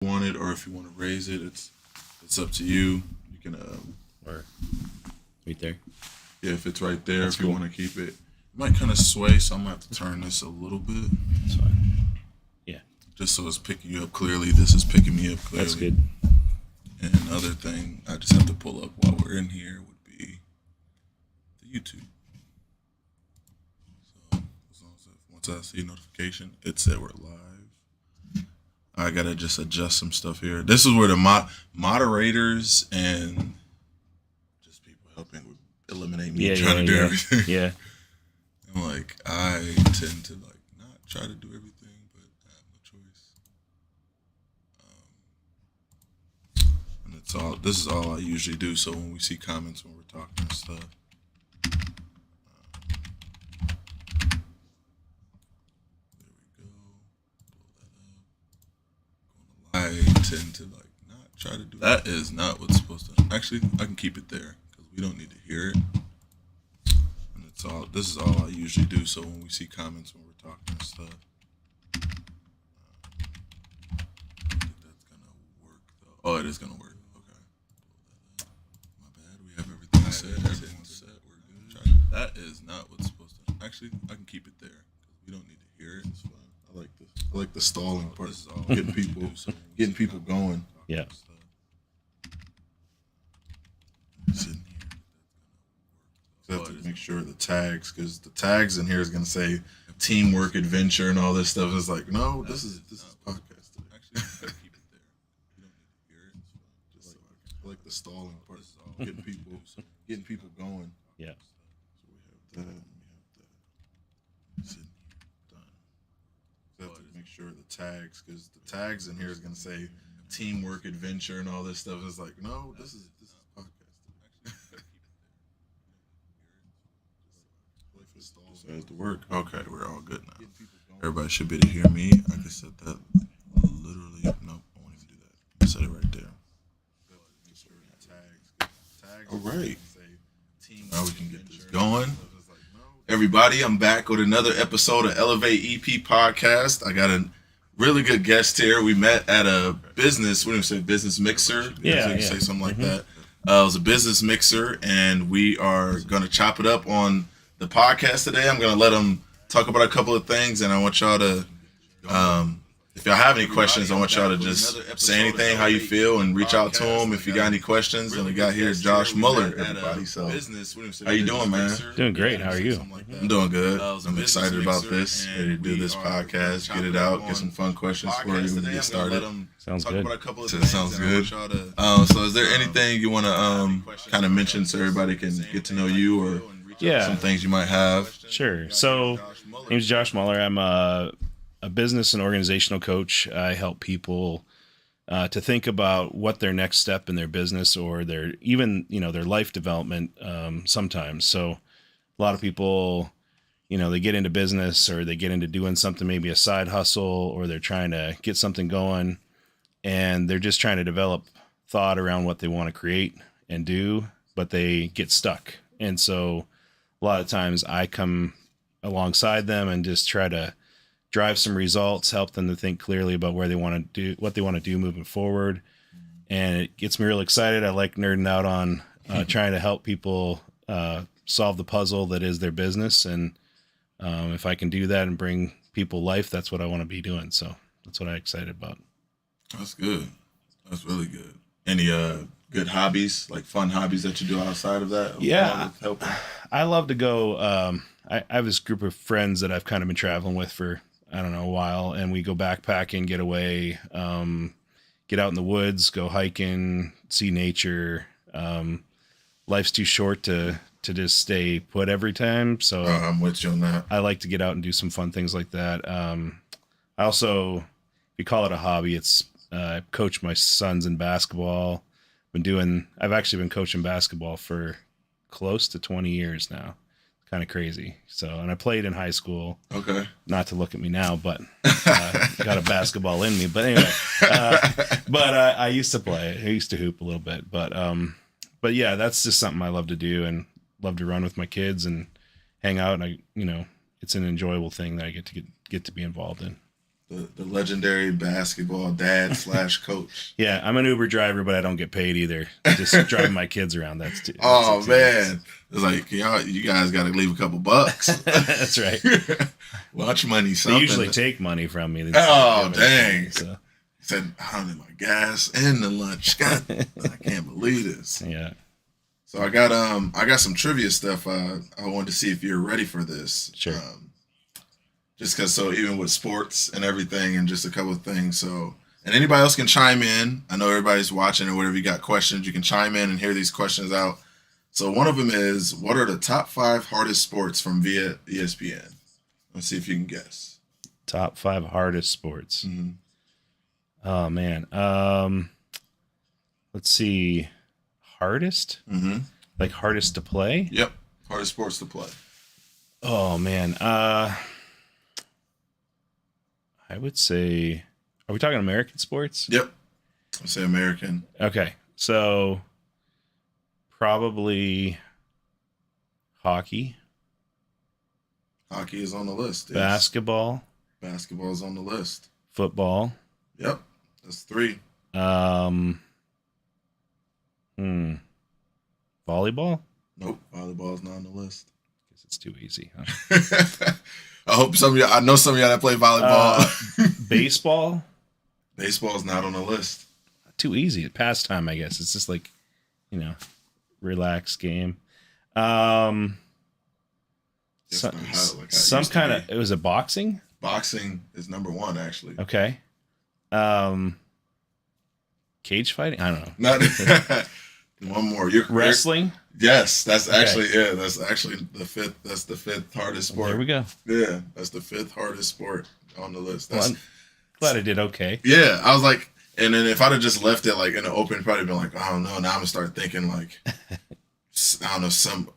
want it, or if you want to raise it, it's up to you. You can Or right there. yeah, if it's right there, That's if you cool. want to keep it. It might kind of sway, so I'm gonna have to turn this a little bit, That's fine. Yeah, just so it's picking you up clearly. This is picking me up clearly. that's good. And another thing I just have to pull up while we're in here would be the YouTube. So as long as once I see a notification, it said we're live. I gotta just adjust some stuff here. This is where the moderators and just people helping with eliminate me trying to do everything. Yeah. And like I tend to like not try to do everything, but I have no choice. And it's all. This is all I usually do. So when we see comments when we're talking and stuff, there we go. Pull that up. I tend to like not try to do. That is not what's supposed to. Actually, I can keep it there because we don't need to hear it. And it's all. This is all I usually do. So when we see comments when we're talking and stuff. I think that's gonna work though. Oh, it is gonna work. Okay. My bad. We have everything set. Everyone's set. We're good. That is not what's supposed to. Actually, I can keep it there because we don't need to hear it. It's fine. I like this. I like the stalling part. This is all getting people going. Yeah. Sitting here. So I have to make sure the tags, because the tags in here is gonna say teamwork, adventure, and all this stuff. It's like, no, this is podcast today. Actually, I can keep it there. You don't need to hear it. It's fine. Just so I like the stalling part. Getting people going. Yeah. So we have that. Sitting here. Done. So I have to make sure the tags, because the tags in here is gonna say teamwork, adventure, and all this stuff. It's like, no, this is podcast today. So it has to work. Okay, we're all good now. Everybody should be able to hear me. I can set that literally. Nope, I won't even do that. I set it right there. All right. Now we can get this going. Everybody, I'm back with another episode of Elevate EP Podcast. I got a really good guest here. We met at a business, what do you say, business mixer? Yeah, You say something like that. It was a business mixer, and we are going to chop it up on the podcast today. I'm going to let them talk about a couple of things, and I want y'all to, if y'all have any questions, I want y'all to just say anything, how you feel, and reach out to them if you got any questions. And we got here Josh Muller, everybody. So, how you doing, man? Doing great. How are you? I'm doing good. I'm excited about this. Ready to do this podcast, get it out, get some fun questions for you when we get started. Sounds good. Sounds good. So is there anything you want to kind of mention so everybody can get to know you, or some things you might have? Sure. So, my name's Josh Muller. I'm a business and organizational coach. I help people to think about what their next step in their business or their their life development sometimes. So a lot of people, they get into business or they get into doing something, maybe a side hustle, or they're trying to get something going and they're just trying to develop thought around what they want to create and do, but they get stuck. And so a lot of times I come alongside them and just try to drive some results, help them to think clearly about where they want to do, what they want to do moving forward. And it gets me real excited. I like nerding out on trying to help people solve the puzzle that is their business. And if I can do that and bring people life, that's what I want to be doing. So that's what I'm excited about. That's good. That's really good. Any good hobbies, like fun hobbies that you do outside of that? Yeah, I love to go. I have this group of friends that I've kind of been traveling with for, I don't know, a while, and we go backpacking, get away, get out in the woods, go hiking, see nature. Life's too short to just stay put every time. So I'm with you on that. I like to get out and do some fun things like that. I also, if you call it a hobby, it's I coach my sons in basketball. I've actually been coaching basketball for close to 20 years now. Kind of crazy. So, and I played in high school. Okay. Not to look at me now, but got a basketball in me. But anyway, I used to play. I used to hoop a little bit. But yeah, that's just something I love to do and love to run with my kids and hang out. And it's an enjoyable thing that I get to be involved in. the legendary basketball dad / coach. Yeah, I'm an Uber driver, but I don't get paid either. Just driving my kids around. Oh man, it's like you guys got to leave a couple bucks. That's right. Lunch money, something. They usually take money from me. Oh dang! Money, so. Said I don't need my gas and the lunch. God, I can't believe this. Yeah. So I got some trivia stuff. I wanted to see if you're ready for this. Sure. Just because, so even with sports and everything, and just a couple of things. So, and anybody else can chime in. I know everybody's watching, or whatever. You got questions, you can chime in and hear these questions out. So one of them is, what are the top 5 hardest sports from via ESPN? Let's see if you can guess. Top 5 hardest sports. Mm-hmm. Oh man. Let's see. Hardest? Mm-hmm. Like hardest to play? Yep. Hardest sports to play. Oh man. I would say, are we talking American sports? Yep. I'll say American. Okay. So probably hockey. Hockey is on the list. Yes. Basketball. Basketball is on the list. Football. Yep. That's 3. Volleyball? Nope. Volleyball is not on the list. Guess it's too easy, huh? I hope I know some of y'all that play volleyball. Baseball? Baseball is not on the list. Too easy. Pastime, I guess. It's just like, relaxed game. Some kind of, it was a boxing? Boxing is number 1, actually. Okay. Cage fighting? I don't know. Not one more. Wrestling? Yes, that's actually that's actually the 5th. That's the 5th hardest sport. There we go. Yeah, that's the 5th hardest sport on the list. I'm glad I did okay. Yeah, I was like, and then if I'd have just left it like in the open, probably been like, I don't know. Now I'm gonna start thinking like, I don't know some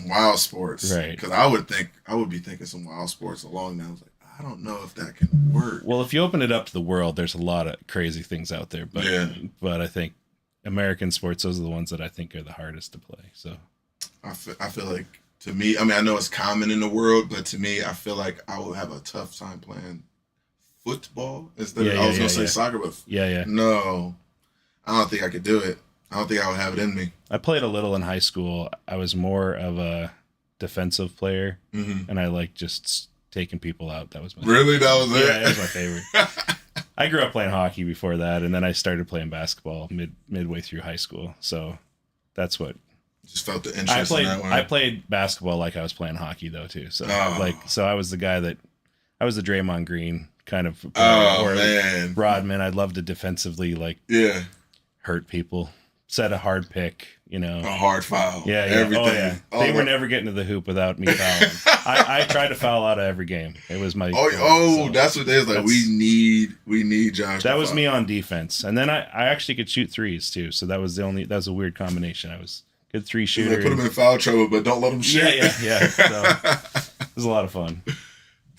wild sports, right? Because I would be thinking some wild sports along now. I was like, I don't know if that can work. Well, if you open it up to the world, there's a lot of crazy things out there. But I think American sports, those are the ones that I think are the hardest to play. So I feel like, to me, I mean, I know it's common in the world, but to me, I feel like I will have a tough time playing football instead of, I was going to say soccer, but no, I don't think I could do it. I don't think I would have it in me. I played a little in high school. I was more of a defensive player, and I like just taking people out. That was my favorite. That was it? Yeah, it was my favorite. I grew up playing hockey before that, and then I started playing basketball midway through high school. So that's what just felt the interest in that one. I played basketball like I was playing hockey though too. So so I was the guy that I was the Draymond Green kind of man. Rodman. I'd love to defensively hurt people, set a hard pick, a hard foul. Yeah. Everything. They were never getting to the hoop without me fouling. I tried to foul out of every game. It was my that's what it is. Like we need Josh. That was me on defense, and then I actually could shoot threes too. So that was a weird combination. I was good 3 shooter. They put him in foul trouble, but don't let him shoot. Yeah. So it was a lot of fun.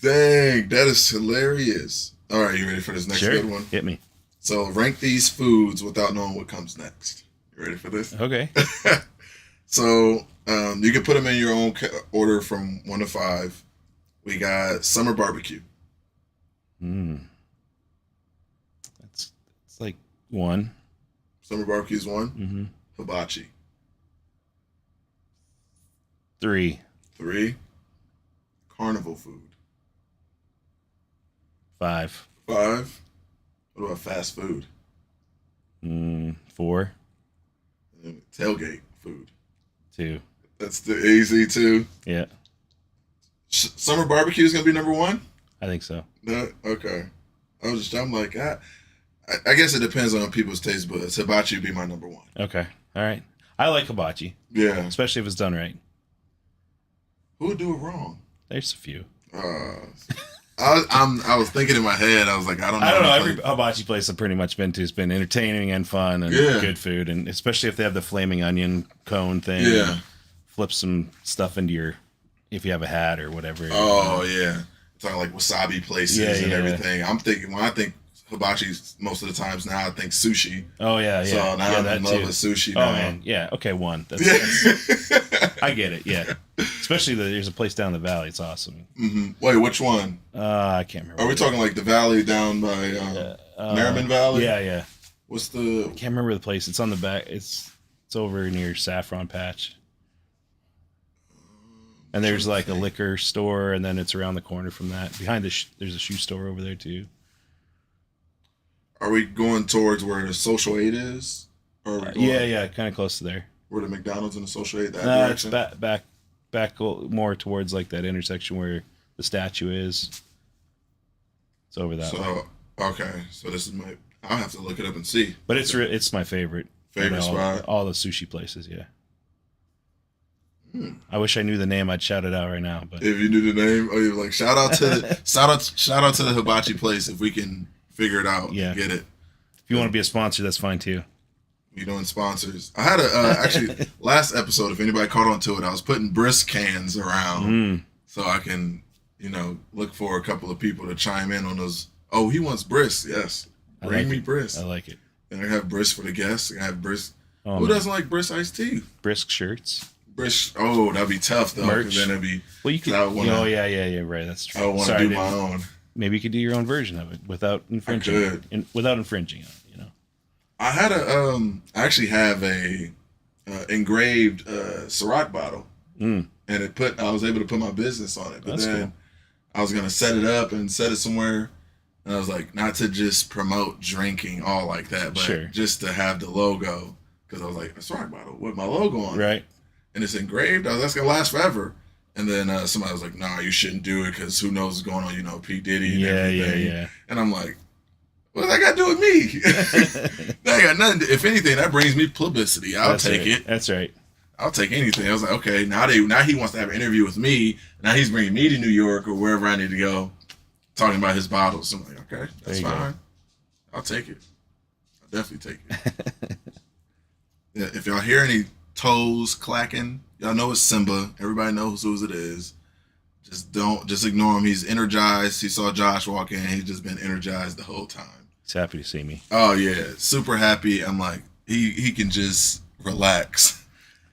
Dang, that is hilarious. All right, you ready for this next good one? Hit me. So rank these foods without knowing what comes next. You ready for this? Okay. So you can put them in your own order from 1 to 5. We got summer barbecue. It's like 1. Summer barbecue is 1. Hibachi. 3. Carnival food. 5. What about fast food? 4. Tailgate food. 2. That's the easy 2. Yeah. Summer barbecue is gonna be number 1. I think so. No? Okay. I'm like, I guess it depends on people's taste buds. Hibachi would be my number 1. Okay. All right. I like hibachi. Yeah. Especially if it's done right. Who would do it wrong? There's a few. I was thinking in my head. I was like, I don't know. Every hibachi place I've pretty much been to has been entertaining and fun and good food, and especially if they have the flaming onion cone thing. Yeah. Flip some stuff into if you have a hat or whatever. Oh yeah, talking like wasabi places and everything. I'm thinking when I think hibachi, most of the times now I think sushi. Oh yeah. So now I'm in love with sushi. Oh man, yeah. Okay, 1. That's I get it. Yeah, Especially there's a place down the valley. It's awesome. Wait, which one? I can't remember. Are we talking like the valley down by Merriman Valley? Yeah. What's the? I can't remember the place. It's on the back. It's over near Saffron Patch. And there's like a liquor store, and then it's around the corner from that. Behind there's a shoe store over there too. Are we going towards where the Social Aid is? Or are we going yeah, kind of close to there. Where the McDonald's and the Social Aid, that It's direction? back more towards like that intersection where the statue is. It's over that way. Okay, so this is I'll have to look it up and see. But it's my favorite. Favorite spot? All the sushi places, yeah. I wish I knew the name. I'd shout it out right now. But if you knew the name, or you're like, shout out to the hibachi place if we can figure it out. Yeah. Get it. If you want to be a sponsor, that's fine too. You doing sponsors? I had actually last episode. If anybody caught on to it, I was putting brisk cans around so I can look for a couple of people to chime in on those. Oh, he wants brisk. Yes, bring me brisk. I like it. And I have brisk for the guests. I have brisk. Oh, Who doesn't like brisk iced tea? Brisk shirts. Brisk. Oh, that'd be tough though. Merch. Then it'd be. Well, you could. Yeah. Right. That's true. I want to do my own. Maybe you could do your own version of it without infringing. Without infringing on it. I had I actually have a engraved Ciroc bottle, and I was able to put my business on it. But That's then cool. I was gonna set it up and set it somewhere, and I was like, not to just promote drinking all like that, but just to have the logo, because I was like, a Ciroc bottle with my logo on it, right? And it's engraved. That's gonna last forever. And then somebody was like, nah, you shouldn't do it because who knows what's going on, P. Diddy and everything. Yeah. And I'm like, what does that got to do with me? That got nothing. If anything, that brings me publicity. I'll take it. That's right. I'll take anything. I was like, okay, now he wants to have an interview with me. Now he's bringing me to New York or wherever I need to go, talking about his bottles. So I'm like, okay, that's fine. I'll take it. I'll definitely take it. Yeah, if y'all hear any toes clacking, y'all know it's Simba. Everybody knows whose it is. Just ignore him. He's energized. He saw Josh walk in. He's just been energized the whole time. He's happy to see me. Oh yeah, super happy. I'm like, he can just relax.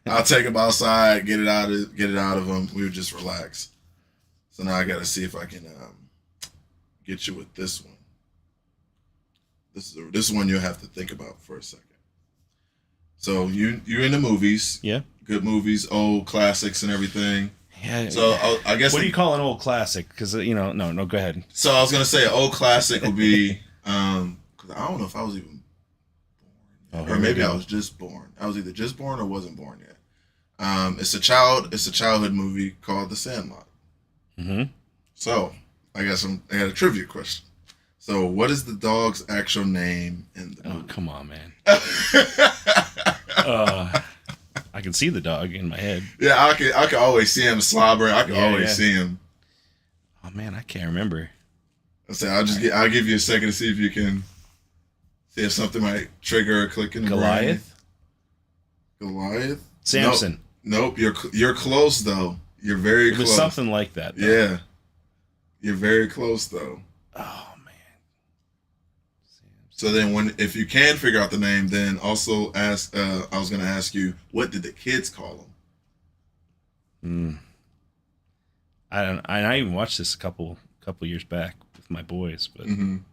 I'll take him outside, get it out of him. We would just relax. So now I got to see if I can get you with this one. This is one you'll have to think about for a second. So you're in the movies. Yeah. Good movies, old classics and everything. Yeah. So I guess. What do you call an old classic? Because no, go ahead. So I was gonna say an old classic would be, because I don't know if I was even born, or maybe I was just born. I was either just born or wasn't born yet. It's a childhood movie called The Sandlot. Mm-hmm. So I got a trivia question. So what is the dog's actual name in the movie? Oh, come on, man. I can see the dog in my head. Yeah, I can always see him slobbering. I can always see him. Oh man, I can't remember. I'll give you a second to see if you can see if something might trigger a click in the brain. Goliath? Samson. Nope. You're close though. You're very close. It was something like that. Though. Yeah. You're very close though. Oh man. So then if you can figure out the name, then also ask, I was going to ask you, what did the kids call him? I even watched this a couple years back with my boys, but man.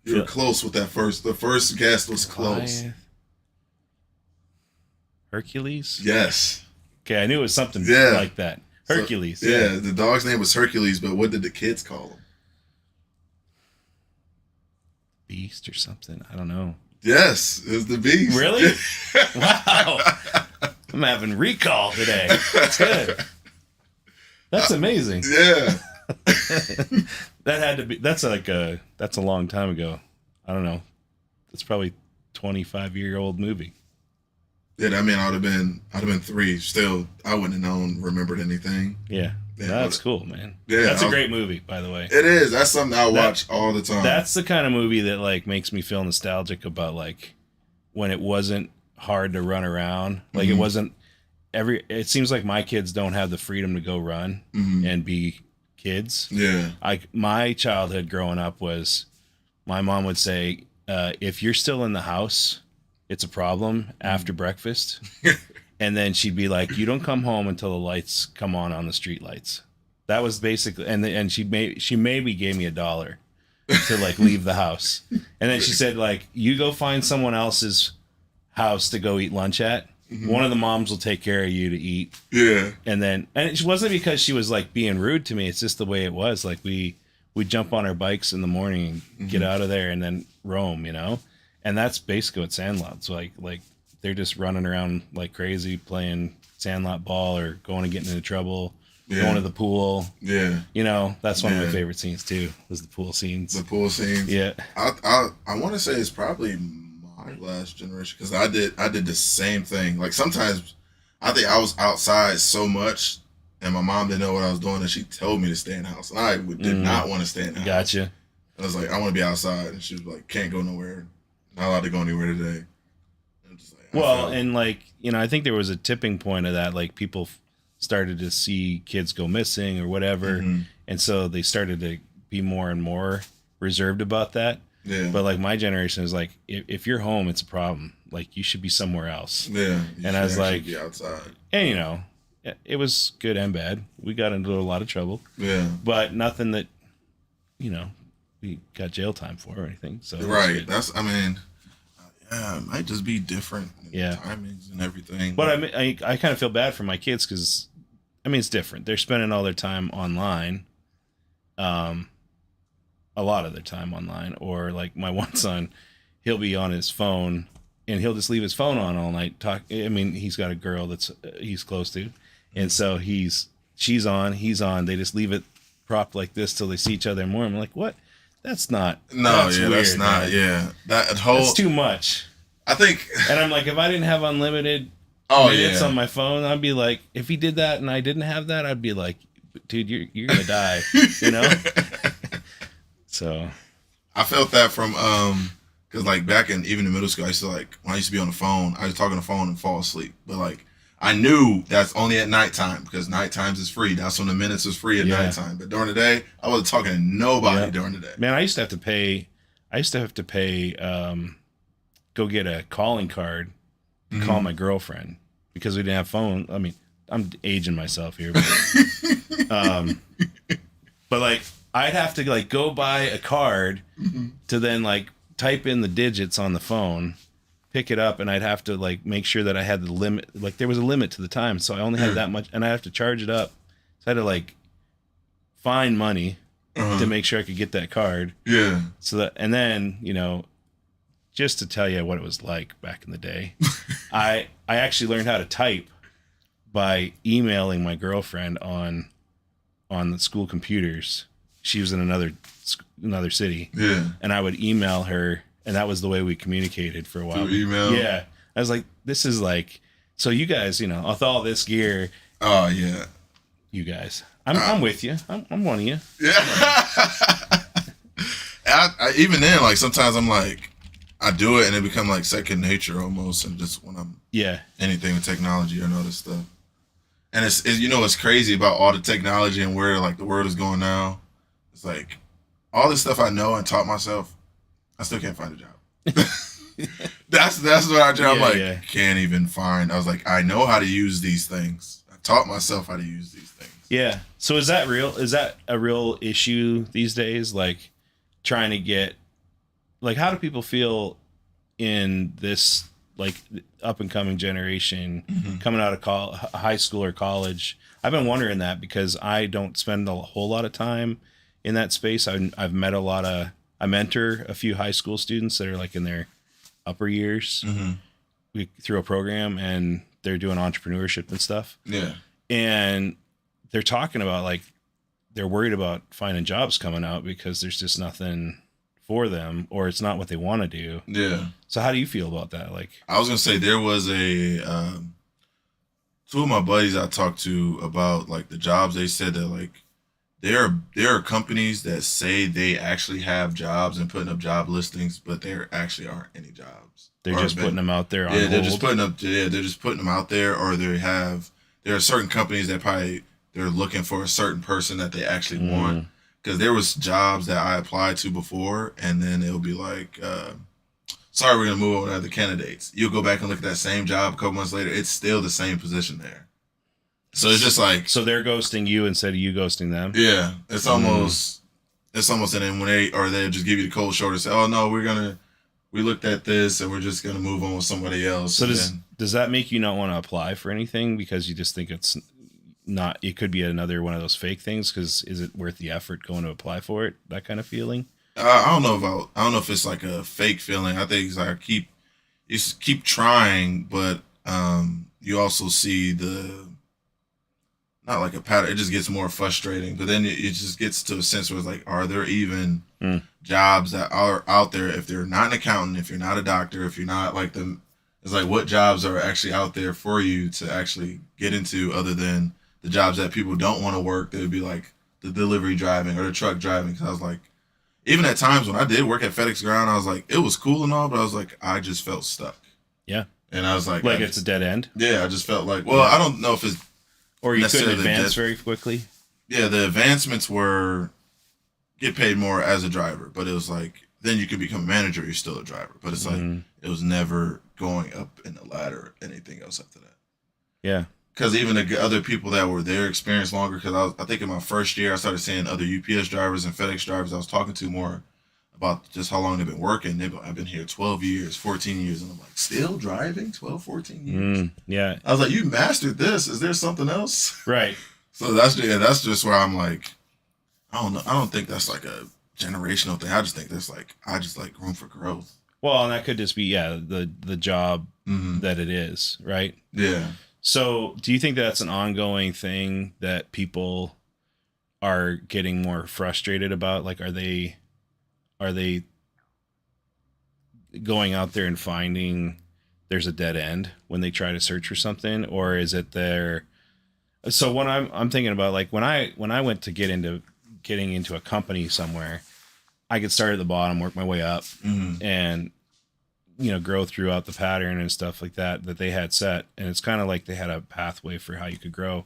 You were close with that the first guest was close. Goliath. Hercules? Yes. Okay, I knew it was something like that. Hercules. So, yeah, the dog's name was Hercules, but what did the kids call him? Beast or something. I don't know. Yes, it was the Beast. Really? Wow. I'm having recall today. That's good. That's amazing. Yeah. That had to be. That's a long time ago. I don't know. It's probably 25-year-old movie. Yeah, I mean, I'd have been 3. Still, I wouldn't have remembered anything. Yeah. That's cool, man. Yeah, that's a great movie, by the way. It is. That's something I watch all the time. That's the kind of movie that like makes me feel nostalgic about like when it wasn't hard to run around. Like it wasn't it seems like my kids don't have the freedom to go run and be kids. Yeah. My childhood growing up was my mom would say, if you're still in the house, it's a problem after breakfast. And then she'd be like, you don't come home until the lights come on the street lights. That was basically, and she maybe gave me $1 to like leave the house. And then she said, like, you go find someone else's house to go eat lunch at. One of the moms will take care of you to eat. Yeah. And it wasn't because she was like being rude to me. It's just the way it was. Like we jump on our bikes in the morning and get out of there and then roam, you know? And that's basically what Sandlot's like they're just running around like crazy playing Sandlot ball or going and getting into trouble, going to the pool. Yeah. You know, that's one of my favorite scenes too, was the pool scenes. The pool scenes. Yeah. I want to say it's probably my last generation because I did the same thing. Like sometimes I think I was outside so much and my mom didn't know what I was doing and she told me to stay in the house. And I did not want to stay in the house. Gotcha. I was like, I want to be outside. And she was like, can't go nowhere. Not allowed to go anywhere today. And like, you know, I think there was a tipping point of that. Like people started to see kids go missing or whatever. And so they started to be more and more reserved about that. Yeah. But like my generation is like, if you're home, it's a problem. Like you should be somewhere else. Yeah. And I was like, be outside. And you know, it was good and bad. We got into a lot of trouble. Yeah. But nothing that, you know, we got jail time for or anything. So right. It might just be different. Timings and everything. But I kind of feel bad for my kids because, I mean, it's different. They're spending all their time online. A lot of their time online. Or like my one son, he'll be on his phone and he'll just leave his phone on all night. He's got a girl he's close to. And so she's on, he's on. They just leave it propped like this till they see each other more. I'm like, what? That's not. No, that's weird, that's not. Man. Yeah, that's too much. I think. And I'm like, if I didn't have unlimited minutes on my phone, I'd be like, if he did that and I didn't have that, I'd be like, dude, you're gonna die, you know. So, I felt that from because like back in even in middle school, I used to like when I used to be on the phone, I was talking on the phone and fall asleep, but like. I knew that's only at nighttime because night times is free. That's when the minutes is free at nighttime. But during the day, I wasn't talking to nobody during the day. Man, I used to have to pay. Go get a calling card to call my girlfriend because we didn't have phone. I mean, I'm aging myself here, but like I'd have to like go buy a card to then like type in the digits on the phone. Pick it up and I'd have to like make sure that I had the limit, like there was a limit to the time, so I only had that much and I have to charge it up, so I had to like find money to make sure I could get that card. So that, and then, you know, just to tell you what it was like back in the day, I actually learned how to type by emailing my girlfriend on the school computers. She was in another city, and I would email her. And that was the way we communicated for a while. Through email? Yeah. I was like, this is like, so you guys, you know, with all this gear. Oh, yeah. You guys. I'm with you. I'm one of you. Yeah. I even then, like, sometimes I'm like, I do it and it becomes like second nature almost. And just when I'm anything with technology or all this stuff. And it's you know, what's crazy about all the technology and where, like, the world is going now. It's like, all this stuff I know and taught myself, I still can't find a job. that's what I do. Can't even find. I was like, I know how to use these things. I taught myself how to use these things. Yeah. So is that real? Is that a real issue these days? Like trying to get, like, how do people feel in this like up and coming generation coming out of high school or college? I've been wondering that because I don't spend a whole lot of time in that space. I've met I mentor a few high school students that are like in their upper years through a program, and they're doing entrepreneurship and stuff. Yeah. And they're talking about like, they're worried about finding jobs coming out because there's just nothing for them, or it's not what they want to do. Yeah. So how do you feel about that? Like, I was going to say there was two of my buddies I talked to about like the jobs. They said that like, there are companies that say they actually have jobs and putting up job listings, but there actually aren't any jobs. They're just putting them out there on hold. They're just putting them out there, or there are certain companies that they're looking for a certain person that they actually want. Because there was jobs that I applied to before, and then it'll be like sorry, we're gonna move on to other candidates. You'll go back and look at that same job a couple months later. It's still the same position there. So it's just like, so they're ghosting you instead of you ghosting them. yeah, it's almost and then when they just give you the cold shoulder and say, oh no, we looked at this and we're just gonna move on with somebody else. So does that make you not want to apply for anything because you just think it's not, it could be another one of those fake things? Because is it worth the effort going to apply for it? That kind of feeling. I don't know if it's like a fake feeling. I think it's like you keep trying, but you also see not like a pattern. It just gets more frustrating. But then it just gets to a sense where it's like, are there even jobs that are out there? If they're not an accountant, if you're not a doctor, if you're not like it's like, what jobs are actually out there for you to actually get into other than the jobs that people don't want to work? That would be like the delivery driving or the truck driving. Because I was like, even at times when I did work at FedEx Ground, I was like, it was cool and all, but I was like, I just felt stuck. Yeah. And I was like, it's a dead end. Yeah, I just felt like, well, I don't know if it's, or you couldn't advance very quickly. Yeah, the advancements were get paid more as a driver, but it was like, then you can become a manager, you're still a driver. But it's like, it was never going up in the ladder or anything else after that. Yeah. Because even the other people that were there experienced longer. Because I think in my first year, I started seeing other UPS drivers and FedEx drivers I was talking to more about just how long they've been working. I've been here 12 years, 14 years. And I'm like, still driving 12, 14 years? Yeah. I was like, you mastered this. Is there something else? Right. So that's just where I'm like, I don't know. I don't think that's like a generational thing. I just think that's like, I just like room for growth. Well, and that could just be, the job that it is, right? Yeah. So do you think that's an ongoing thing that people are getting more frustrated about? Like, are they going out there and finding there's a dead end when they try to search for something? Or is it so when I'm thinking about, like, when I went to getting into a company somewhere, I could start at the bottom, work my way up and, grow throughout the pattern and stuff like that they had set. And it's kind of like they had a pathway for how you could grow.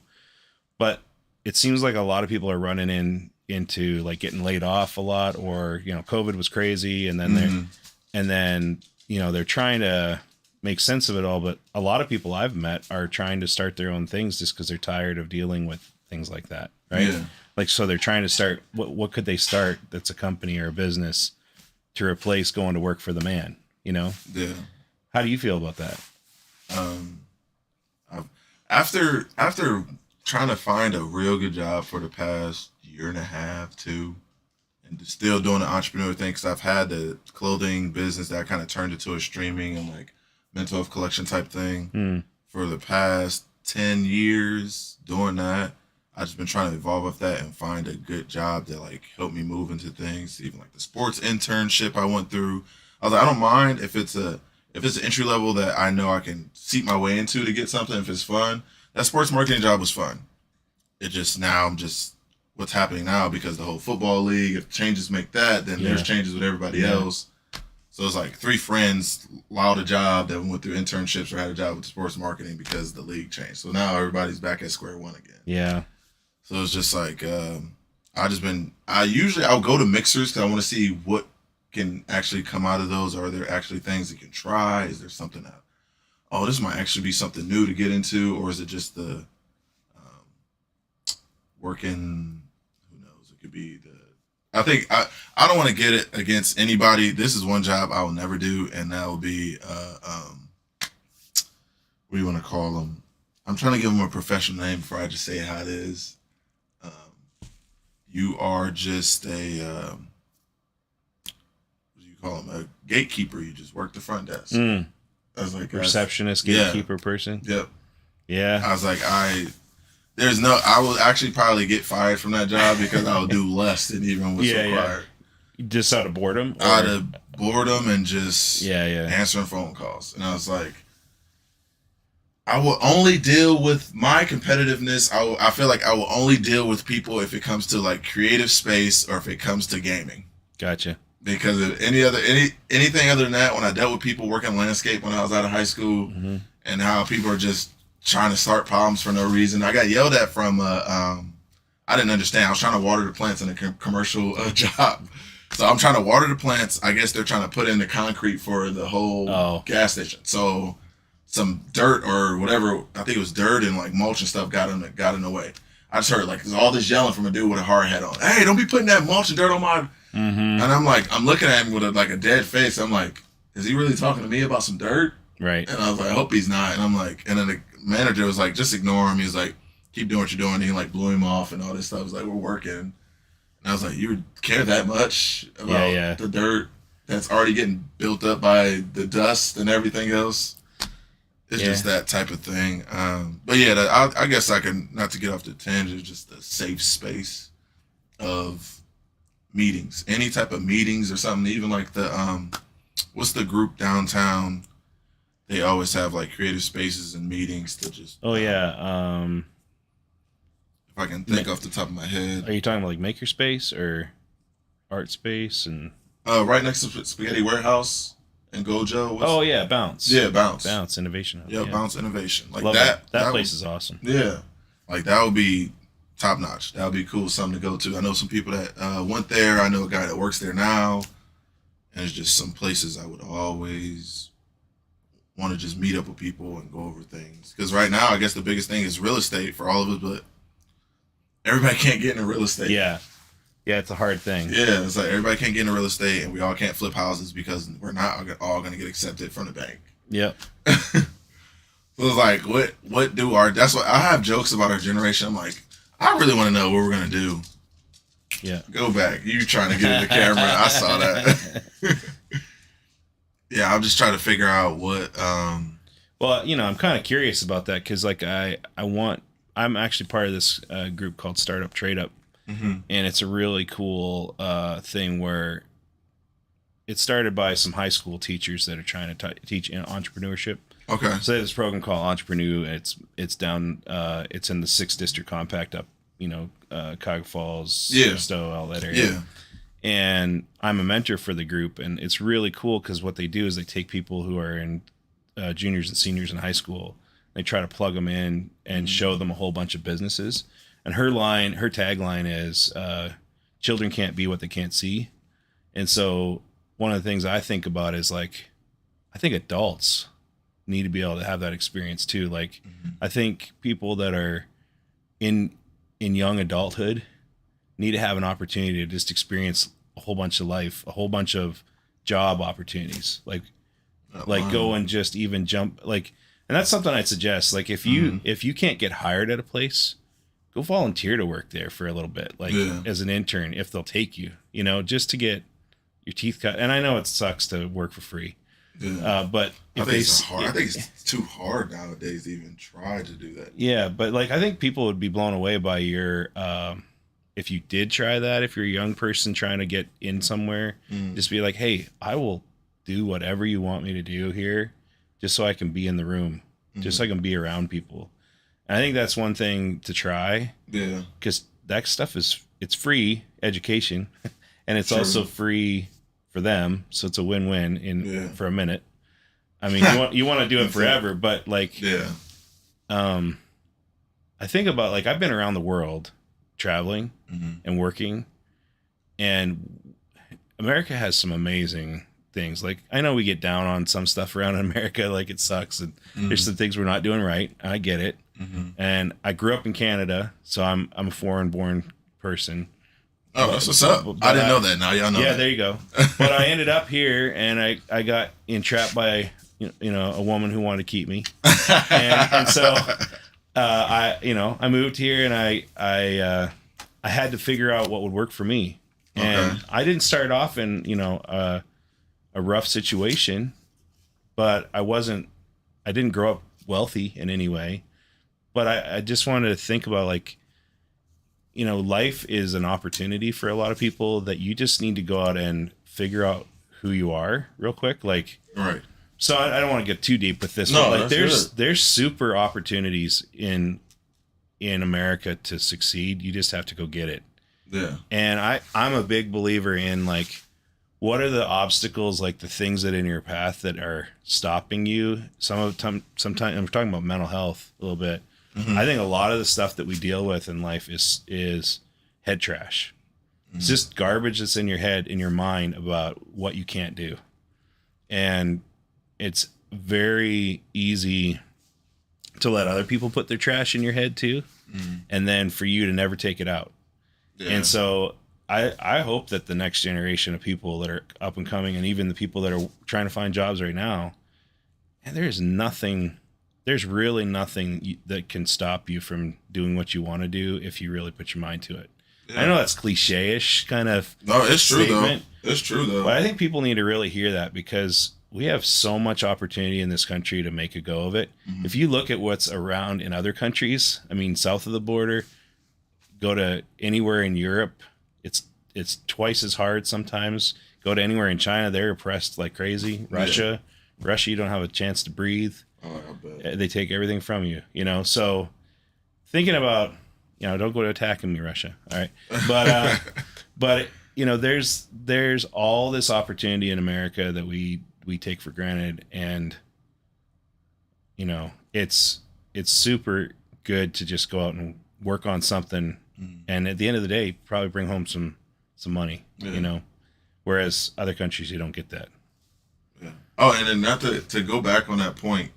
But it seems like a lot of people are running into like getting laid off a lot, or, COVID was crazy. And then they're trying to make sense of it all. But a lot of people I've met are trying to start their own things just because they're tired of dealing with things like that. Right. Yeah. Like, so they're trying to start, what could they start that's a company or a business to replace going to work for the man? Yeah. How do you feel about that? After trying to find a real good job for the past year and a half, too, and still doing the entrepreneur thing, because I've had the clothing business that kind of turned into a streaming and like mental health collection type thing for the past 10 years doing that. I've just been trying to evolve with that and find a good job that like helped me move into things. Even like the sports internship I went through. I was like, I don't mind if it's an entry level that I know I can seat my way into to get something if it's fun. That sports marketing job was fun. It just what's happening now, because the whole football league, if changes make that, then there's changes with everybody else. So it's like 3 friends allowed a job that went through internships or had a job with sports marketing because the league changed. So now everybody's back at square one again. Yeah. So it's just like, I'll go to mixers because I want to see what can actually come out of those. Are there actually things that you can try? Is there something that, this might actually be something new to get into? Or is it just the working, who knows? It could be I think, I don't want to get it against anybody. This is one job I will never do, and that will be, what do you want to call them? I'm trying to give them a professional name before I just say it how it is. You are just a, what do you call them? A gatekeeper. You just work the front desk. I was like, receptionist, gatekeeper person. Yep. Yeah. I was like, I will actually probably get fired from that job because I will do less than even what's required. Just out of boredom? Out of boredom and just answering phone calls. And I was like, I will only deal with my competitiveness. I feel like I will only deal with people if it comes to like creative space or if it comes to gaming. Gotcha. Because of anything other than that, when I dealt with people working landscape when I was out of high school, and how people are just trying to start problems for no reason. I got yelled at from I didn't understand. I was trying to water the plants in a commercial job, So I'm trying to water the plants. I guess they're trying to put in the concrete for the whole gas station. So some dirt or whatever, I think it was dirt and like mulch and stuff got in the way. I just heard like there's all this yelling from a dude with a hard hat on. Hey, don't be putting that mulch and dirt on my. And I'm like, I'm looking at him with a dead face. I'm like, is he really talking to me about some dirt? Right. And I was like, I hope he's not. And I'm like, and then the manager was like, just ignore him. He was like, keep doing what you're doing. And he like blew him off and all this stuff. I was like, we're working. And I was like, you would care that much about the dirt that's already getting built up by the dust and everything else? It's just that type of thing. But yeah, I guess I can, not to get off the tangent, just a safe space of meetings. Any type of meetings or something, even like the, what's the group downtown? They always have like creative spaces and meetings to just. Oh, yeah. If I can think off the top of my head. Are you talking about like Makerspace or Art Space? And right next to Spaghetti Warehouse and Gojo. Oh, yeah, Bounce. Yeah, Bounce. Bounce Innovation Hub. Yeah, Bounce Innovation. Like Love that. That place is awesome. Yeah. Like that would be top notch. That would be cool, something to go to. I know some people that went there. I know a guy that works there now. And it's just some places I would always want to just meet up with people and go over things. Because right now, I guess the biggest thing is real estate for all of us, but everybody can't get into real estate. Yeah. Yeah, it's a hard thing. Yeah, it's like everybody can't get into real estate, and we all can't flip houses because we're not all going to get accepted from the bank. Yep. So it's like, what do that's what I have jokes about our generation. I'm like, I really want to know what we're going to do. Yeah. Go back. You trying to get in the camera. I saw that. Yeah, I'm just trying to figure out what. Well, I'm kind of curious about that because, like, I'm actually part of this group called Startup Trade Up, and it's a really cool thing where it started by some high school teachers that are trying to teach entrepreneurship. Okay. So they have this program called Entrepreneur. It's down. It's in the 6th District Compact up. Cuyahoga Falls, Stowe, all that area. Yeah. And I'm a mentor for the group, and it's really cool because what they do is they take people who are in juniors and seniors in high school. They try to plug them in and show them a whole bunch of businesses. And her tagline is, children can't be what they can't see. And so one of the things I think about is like, I think adults need to be able to have that experience too. Like, I think people that are in young adulthood need to have an opportunity to just experience a whole bunch of life, a whole bunch of job opportunities, like go and just even jump, like, and that's something I'd suggest. Like if you can't get hired at a place, go volunteer to work there for a little bit, like as an intern, if they'll take you, just to get your teeth cut. And I know it sucks to work for free. Yeah. But I think it's too hard nowadays to even try to do that. Yeah, but like I think people would be blown away by your if you did try that, if you're a young person trying to get in somewhere, just be like, hey, I will do whatever you want me to do here just so I can be in the room, just so I can be around people. And I think that's one thing to try. Yeah. Because that stuff it's free education and it's also free for them. So it's a win-win for a minute. I mean, you want to do it forever, but like, I think about like, I've been around the world traveling and working, and America has some amazing things. Like, I know we get down on some stuff around America, like it sucks and there's some things we're not doing right. I get it. And I grew up in Canada, so I'm a foreign born person. Oh, that's what's up. I didn't know that. Now y'all know. Yeah, that. There you go. But I ended up here, and I got entrapped by a woman who wanted to keep me, and so I moved here, and I had to figure out what would work for me, and I didn't start off in a rough situation, but I didn't grow up wealthy in any way, but I just wanted to think about like, life is an opportunity for a lot of people that you just need to go out and figure out who you are real quick. Like, right. So I don't want to get too deep with this, but like there's super opportunities in America to succeed. You just have to go get it. Yeah. And I'm a big believer in like, what are the obstacles, like the things that in your path that are stopping you? Sometimes I'm talking about mental health a little bit. I think a lot of the stuff that we deal with in life is head trash. It's just garbage that's in your head, in your mind about what you can't do. And it's very easy to let other people put their trash in your head too. And then for you to never take it out. Yeah. And so I hope that the next generation of people that are up and coming, and even the people that are trying to find jobs right now, and there's really nothing that can stop you from doing what you want to do if you really put your mind to it. Yeah. I know that's cliche-ish kind of. No, it's statement, true though. It's true though. But I think people need to really hear that, because we have so much opportunity in this country to make a go of it. If you look at what's around in other countries, I mean, south of the border, go to anywhere in Europe, it's twice as hard sometimes. Go to anywhere in China, they're oppressed like crazy. Russia, you don't have a chance to breathe. Oh, I bet. They take everything from you, So thinking about, don't go to attacking me, Russia. All right. But, but there's all this opportunity in America that we take for granted. And, it's super good to just go out and work on something. And at the end of the day, probably bring home some money, whereas other countries, you don't get that. Yeah. Oh, and then not to go back on that point,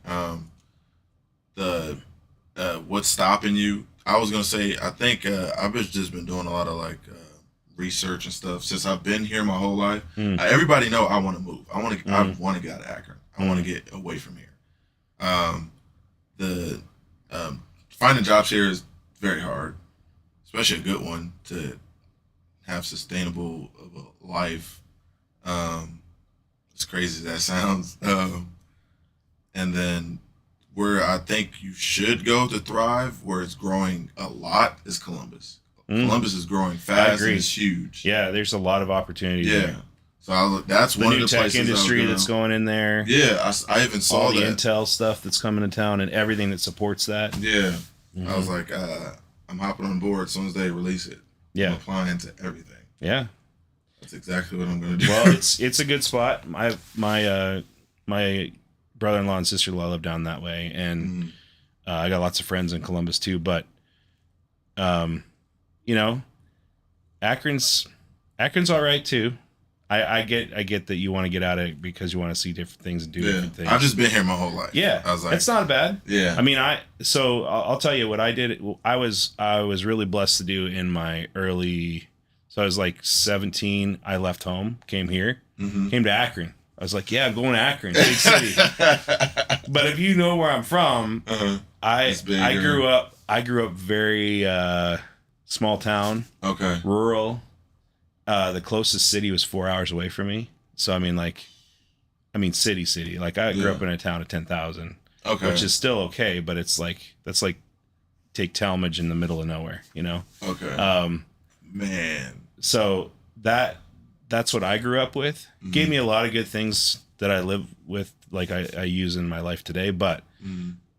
what's stopping you? I was gonna say, I think I've just been doing a lot of research and stuff since I've been here my whole life. Everybody know I want to move. I want to get out of Akron. I want to get away from here. Finding jobs here is very hard, especially a good one to have sustainable of a life. As crazy as that sounds. And then where I think you should go to thrive, where it's growing a lot, is Columbus. Columbus is growing fast and it's huge. Yeah, there's a lot of opportunity there. So that's one of the places. The new tech industry that's going in there. Yeah, I even saw all the Intel stuff that's coming to town and everything that supports that. Yeah. I was like, I'm hopping on board as soon as they release it. Yeah. I'm applying to everything. Yeah. That's exactly what I'm going to do. Well, it's a good spot. My brother-in-law and sister-in-law live down that way, and I got lots of friends in Columbus too. But, Akron's all right too. I get that you want to get out of it because you want to see different things and do different things. I've just been here my whole life. Yeah, I was like, it's not bad. Yeah, I mean, I'll tell you what I did. I was really blessed to do in my early. So I was like 17. I left home, came here, came to Akron. I was like, yeah, I'm going to Akron, big city. But if you know where I'm from, I grew up very small town, rural. The closest city was 4 hours away from me. So I mean, city. Like I grew up in a town of 10,000, which is still okay, but it's that's like take Talmadge in the middle of nowhere, Okay. Man. So that's what I grew up with. Gave me a lot of good things that I live with, like I use in my life today. But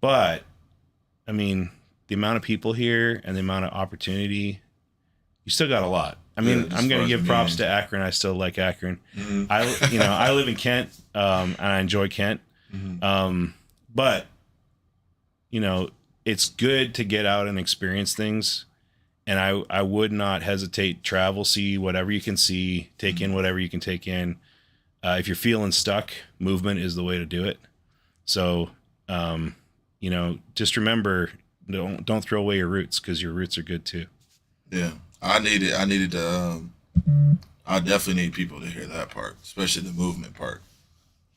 I mean, the amount of people here and the amount of opportunity, you still got a lot. I mean, I'm going to give props to Akron. I still like Akron. I live in Kent, and I enjoy Kent. But it's good to get out and experience things. And I would not hesitate. Travel, see whatever you can see, take in whatever you can take in. If you're feeling stuck, movement is the way to do it. So, just remember, don't throw away your roots, because your roots are good too. Yeah, I needed to. I definitely need people to hear that part, especially the movement part.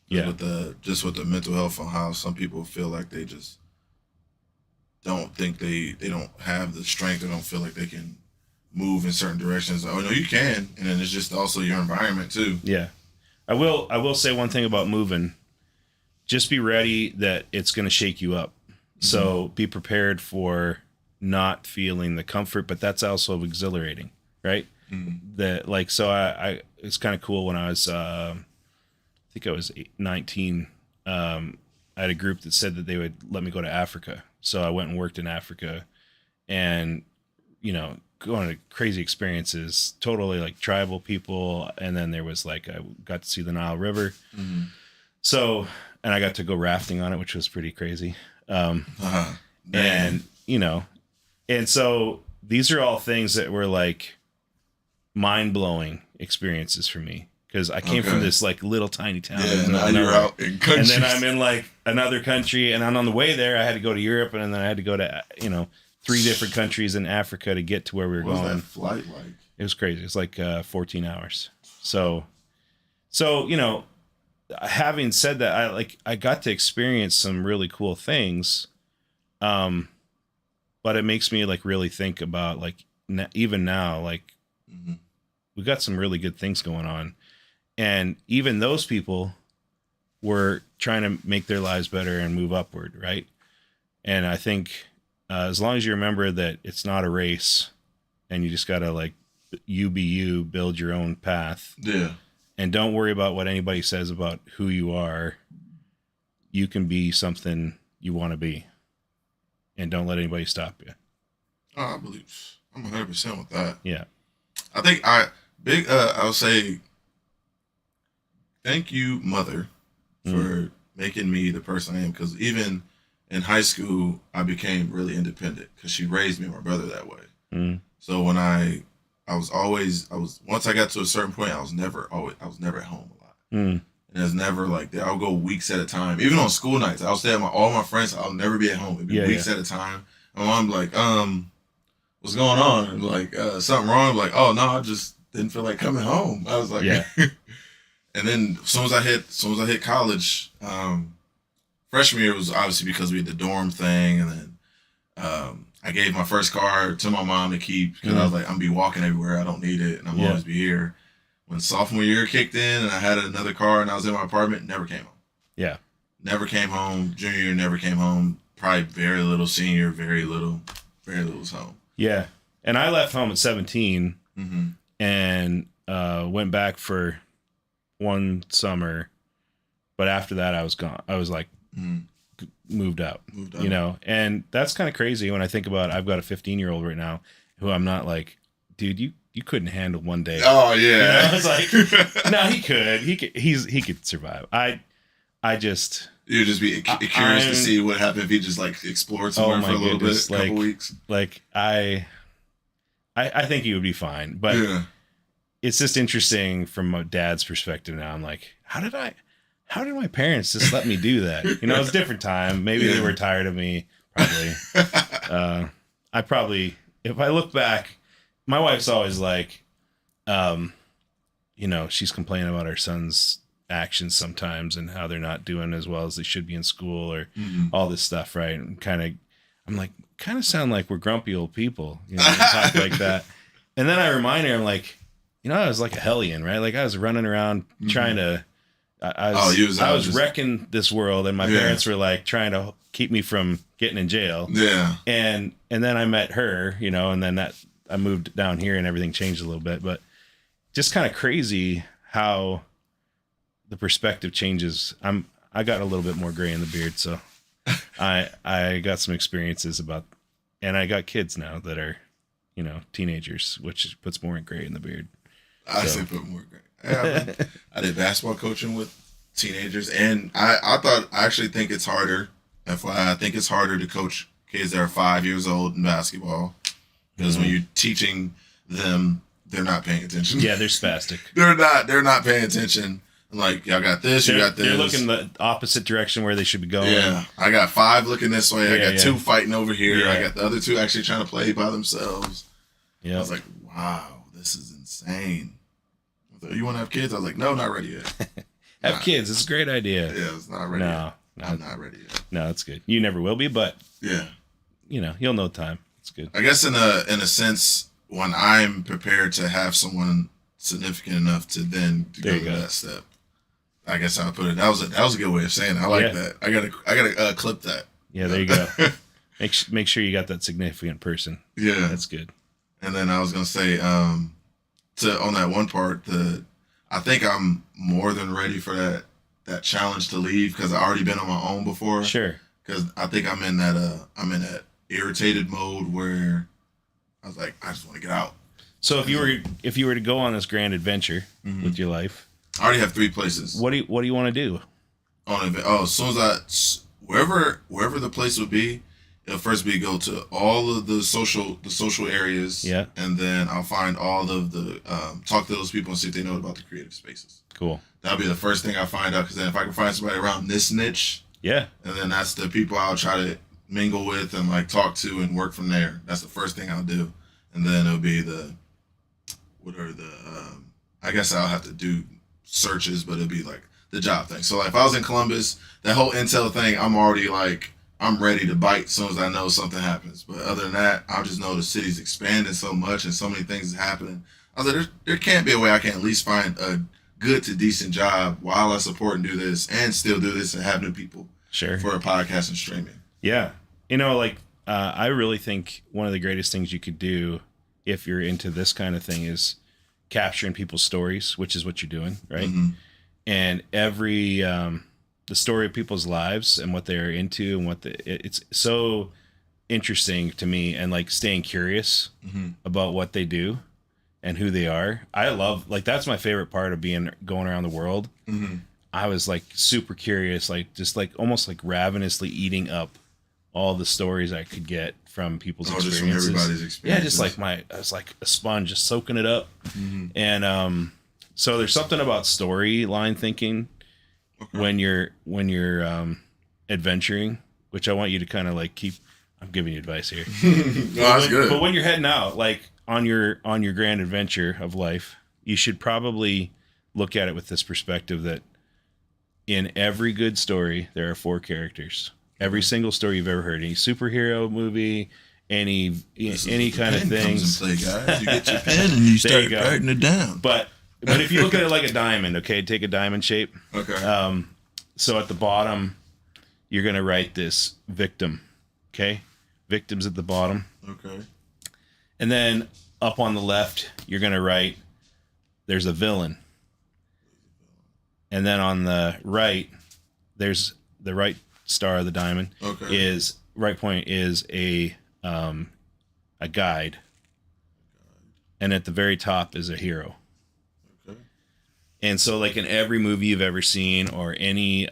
Yeah. With the mental health on how some people feel like they just don't think they don't have the strength, or don't feel like they can move in certain directions. Oh no, you can, and then it's just also your environment too. Yeah, I will say one thing about moving. Just be ready that it's going to shake you up. So be prepared for not feeling the comfort, but that's also exhilarating, right? So I it's kind of cool when I was I think I was 19. I had a group that said that they would let me go to Africa. So I went and worked in Africa, and, going to crazy experiences, totally like tribal people. And then there was I got to see the Nile River. So, and I got to go rafting on it, which was pretty crazy. And, and so these are all things that were mind-blowing experiences for me because I came from this like little tiny town. Yeah, now you're out in countries. And then I'm in like another country, and on the way there, I had to go to Europe, and then I had to go to 3 different countries in Africa to get to where we were going. What was that flight like? It was crazy. It's like 14 hours. So having said that, I got to experience some really cool things, but it makes me like really think about like even now, like we've got some really good things going on, and even those people were trying to make their lives better and move upward, right? And I think as long as you remember that it's not a race, and you just gotta like you be you, build your own path. Yeah. And don't worry about what anybody says about who you are. You can be something you want to be. And don't let anybody stop you. Oh, I believe I'm 100% with that. Yeah. I think I'll say thank you, Mother, for making me the person I am. Because even in high school, I became really independent because she raised me and my brother that way. So when once I got to a certain point, I was never at home a lot. And it was never like I'll go weeks at a time. Even on school nights, I'll stay at all my friends. I'll never be at home. It'd be weeks at a time. My mom be like, what's going on? And like, something wrong? I'm like, oh no, I just didn't feel like coming home. I was like, yeah. And then as soon as I hit college, freshman year was obviously because we had the dorm thing, and then I gave my first car to my mom to keep because I was like, I'm be walking everywhere. I don't need it, and I'm always be here. When sophomore year kicked in and I had another car and I was in my apartment, never came home. Yeah. Never came home. Junior year, never came home. Probably very little. Senior, very little was home. Yeah. And I left home at 17 and went back for one summer. But after that, I was gone. I was like, moved out, and that's kind of crazy when I think about I've got a 15-year-old right now who I'm not like, dude, you couldn't handle one day. Oh yeah. I was like, no, he could survive. You'd just be curious to see what happened if he just like explored somewhere for a little bit, couple weeks. Like I think he would be fine, but it's just interesting from my dad's perspective now. I'm like, how did my parents just let me do that? It's a different time. Maybe they were tired of me. Probably. If I look back, my wife's always like, she's complaining about her son's actions sometimes and how they're not doing as well as they should be in school or all this stuff, right? And I'm like, kind of sound like we're grumpy old people, talk like that. And then I remind her, I'm like, I was like a hellion, right? Like I was running around trying to. I was wrecking this world, and my parents were like trying to keep me from getting in jail. Yeah. And then I met her, and then I moved down here and everything changed a little bit, but just kind of crazy how the perspective changes. I got a little bit more gray in the beard, so I got some experiences and I got kids now that are, teenagers, which puts more gray in the beard. I say put more gray. I did basketball coaching with teenagers, and I actually think it's harder. FYI, I think it's harder to coach kids that are 5 years old in basketball because when you're teaching them, they're not paying attention. Yeah, they're spastic. They're not paying attention. I'm like, y'all got this, you got this. They're looking the opposite direction where they should be going. Yeah, I got 5 looking this way. I got 2 fighting over here. Yeah. I got the other 2 actually trying to play by themselves. Yeah, I was like, wow, this is insane. You want to have kids? I was like, no, not ready yet. Have kids. It's a great idea. Yeah, it's not ready yet. I'm not ready yet. No, that's good. You never will be, but yeah, you'll know time. It's good. I guess in a sense, when I'm prepared to have someone significant enough to then go to that step, I guess I'll put it. That was a good way of saying it. I like that. I gotta clip that. Yeah, there you go. Make sure you got that significant person. Yeah, that's good. And then I was gonna say, on that one part, I think I'm more than ready for that challenge to leave because I've already been on my own before. Sure. Because I think I'm in that irritated mode where I was like, I just want to get out. So if you were to go on this grand adventure with your life, I already have 3 places. What do you want to do? As soon as wherever the place would be, it'll first be go to all of the social areas. Yeah. And then I'll find all of the talk to those people and see if they know about the creative spaces. Cool. That'll be the first thing I find out, because then if I can find somebody around this niche, Yeah. and then that's the people I'll try to mingle with and like talk to and work from there. That's the first thing I'll do, and then it'll be I guess I'll have to do searches, but it'll be like the job thing. So like if I was in Columbus, that whole intel thing, I'm already like, I'm ready to bite as soon as I know something happens. But other than that, I'll just know the city's expanding so much and so many things is happening. I was like, there can't be a way I can at least find a good to decent job while I support and do this and still do this and have new people Sure. for a podcast and streaming. Yeah. Like, I really think one of the greatest things you could do if you're into this kind of thing is capturing people's stories, which is what you're doing, right? Mm-hmm. And every, the story of people's lives and what they're into and it's so interesting to me, and like staying curious about what they do and who they are. I love, like, that's my favorite part of going around the world. Mm-hmm. I was like super curious, like just like almost like ravenously eating up all the stories I could get from people's experiences. Just from everybody's experiences. Yeah, just like I was like a sponge, just soaking it up. Mm-hmm. And so there's something about storyline thinking when you're adventuring, which I want you to kind of like keep. I'm giving you advice here. That's good. But when you're heading out, like on your grand adventure of life, you should probably look at it with this perspective that in every good story there are 4 characters. Every single story you've ever heard, any superhero movie, any kind of things. Play, guys. You get your pen and you start writing it down. But if you look at it like a diamond, okay, take a diamond shape. Okay. So at the bottom, you're gonna write this victim. Okay, victim's at the bottom. Okay. And then up on the left, you're gonna write there's a villain. And then on the right, there's the right star of the diamond. Okay. Is right point is a guide, and at the very top is a hero. Okay. And so, like in every movie you've ever seen, or any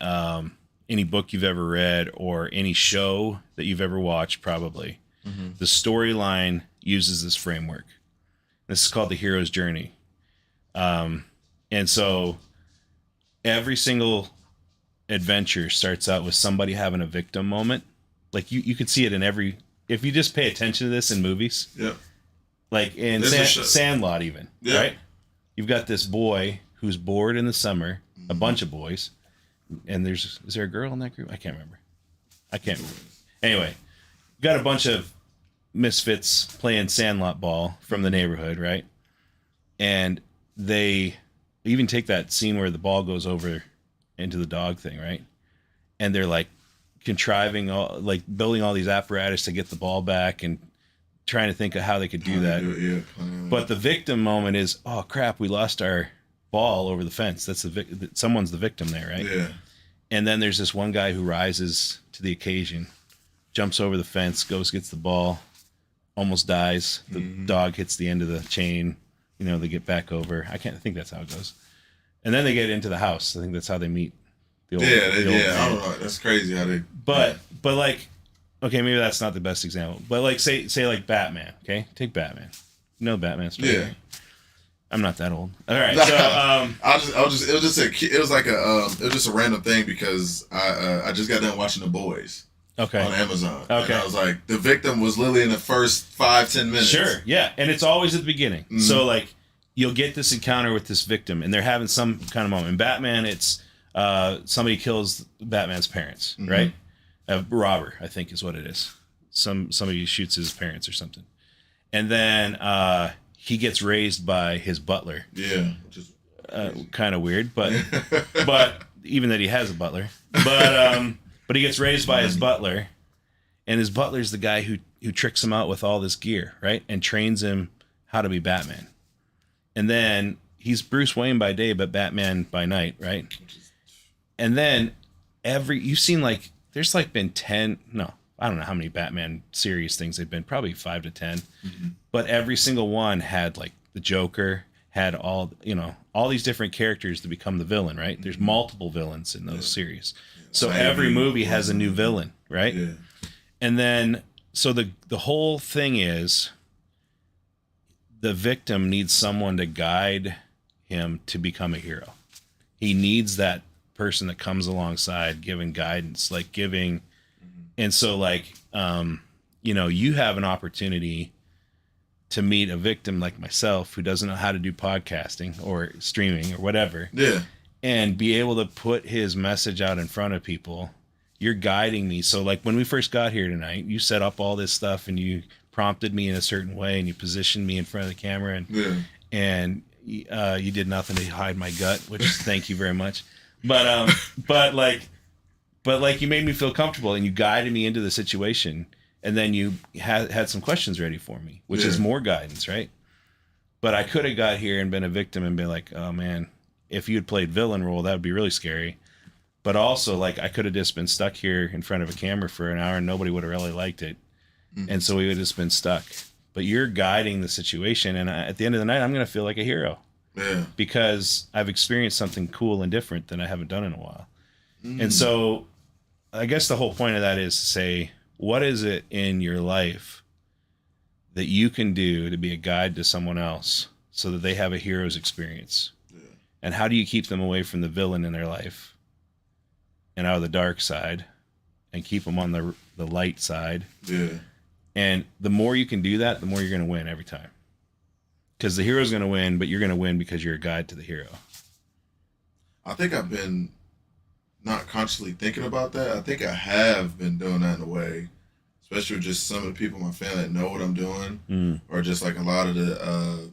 book you've ever read, or any show that you've ever watched, probably the storyline uses this framework. This is called the hero's journey. And so every single adventure starts out with somebody having a victim moment. Like you could see it in every, if you just pay attention to this in movies. Yeah. Like in Sandlot even, right? You've got this boy who's bored in the summer, a bunch of boys, and is there a girl in that group? I can't remember. Anyway, you got a bunch of misfits playing Sandlot ball from the neighborhood, right? And they even take that scene where the ball goes over into the dog thing, right? And they're like contriving building all these apparatus to get the ball back and trying to think of how they could do that. But the victim moment is, oh crap, we lost our ball over the fence. That's someone's the victim there, right? Yeah. And then there's this one guy who rises to the occasion, jumps over the fence, gets the ball, almost dies. The dog hits the end of the chain. They get back over. I think that's how it goes. And then they get into the house. I think that's how they meet. The old I don't know. That's crazy how they. But like, okay, maybe that's not the best example. But like, say like Batman. Okay, take Batman. You know Batman story. Yeah. Right? I'm not that old. All right. So it was just a random thing because I just got done watching The Boys. Okay. On Amazon. Okay. And I was like, the victim was literally in the first 5-10 minutes. Sure. Yeah, and it's always at the beginning. Mm-hmm. So like, you'll get this encounter with this victim, and they're having some kind of moment. In Batman, it's somebody kills Batman's parents, right? A robber, I think, is what it is. Somebody shoots his parents or something, and then he gets raised by his butler. Yeah, kind of weird, but even that he has a butler, but he gets raised by his butler, and his butler's the guy who tricks him out with all this gear, right, and trains him how to be Batman. And then he's Bruce Wayne by day, but Batman by night, right? And then you've seen like, there's like been 10, no, I don't know how many Batman series things they've been, probably 5 to 10. Mm-hmm. But every single one had like the Joker, had all these different characters to become the villain, right? Mm-hmm. There's multiple villains in those series. Yeah. So every movie has a new villain, right? Yeah. And then, so the whole thing is the victim needs someone to guide him to become a hero. He needs that person that comes alongside giving guidance, like giving. And so like, you have an opportunity to meet a victim like myself who doesn't know how to do podcasting or streaming or whatever. Yeah. And be able to put his message out in front of people. You're guiding me. So like when we first got here tonight, you set up all this stuff and you prompted me in a certain way and you positioned me in front of the camera and you did nothing to hide my gut, which thank you very much. But you made me feel comfortable and you guided me into the situation. And then you had some questions ready for me, which is more guidance, right? But I could have got here and been a victim and been like, oh man, if you had played villain role, that would be really scary. But also, like, I could have just been stuck here in front of a camera for an hour and nobody would have really liked it. Mm-hmm. And so we would have just been stuck. But you're guiding the situation. And at the end of the night, I'm going to feel like a hero. Yeah. Because I've experienced something cool and different that I haven't done in a while. Mm-hmm. And so I guess the whole point of that is to say, what is it in your life that you can do to be a guide to someone else so that they have a hero's experience? Yeah. And how do you keep them away from the villain in their life and out of the dark side and keep them on the light side? Yeah. And the more you can do that, the more you're going to win every time. Because the hero's going to win, but you're going to win because you're a guide to the hero. I think I've been not consciously thinking about that. I think I have been doing that in a way, especially with just some of the people in my family that know what I'm doing, or just like a lot of the,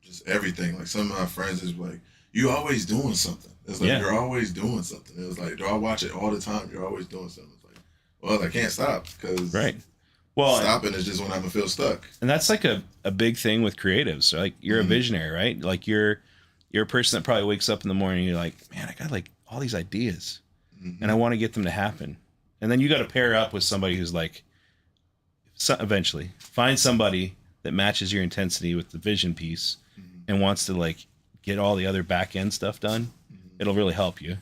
just everything. Like some of my friends is like, you always doing something. It's like, you're always doing something. It was like, do I watch it all the time? You're always doing something. It's like, well, I can't stop because stopping is just when I'm going to feel stuck. And that's like a big thing with creatives. Like you're a visionary, right? Like you're a person that probably wakes up in the morning and you're like, man, I got like all these ideas and I want to get them to happen. And then you got to pair up with somebody who's like, eventually find somebody that matches your intensity with the vision piece and wants to like get all the other back end stuff done. It'll really help you.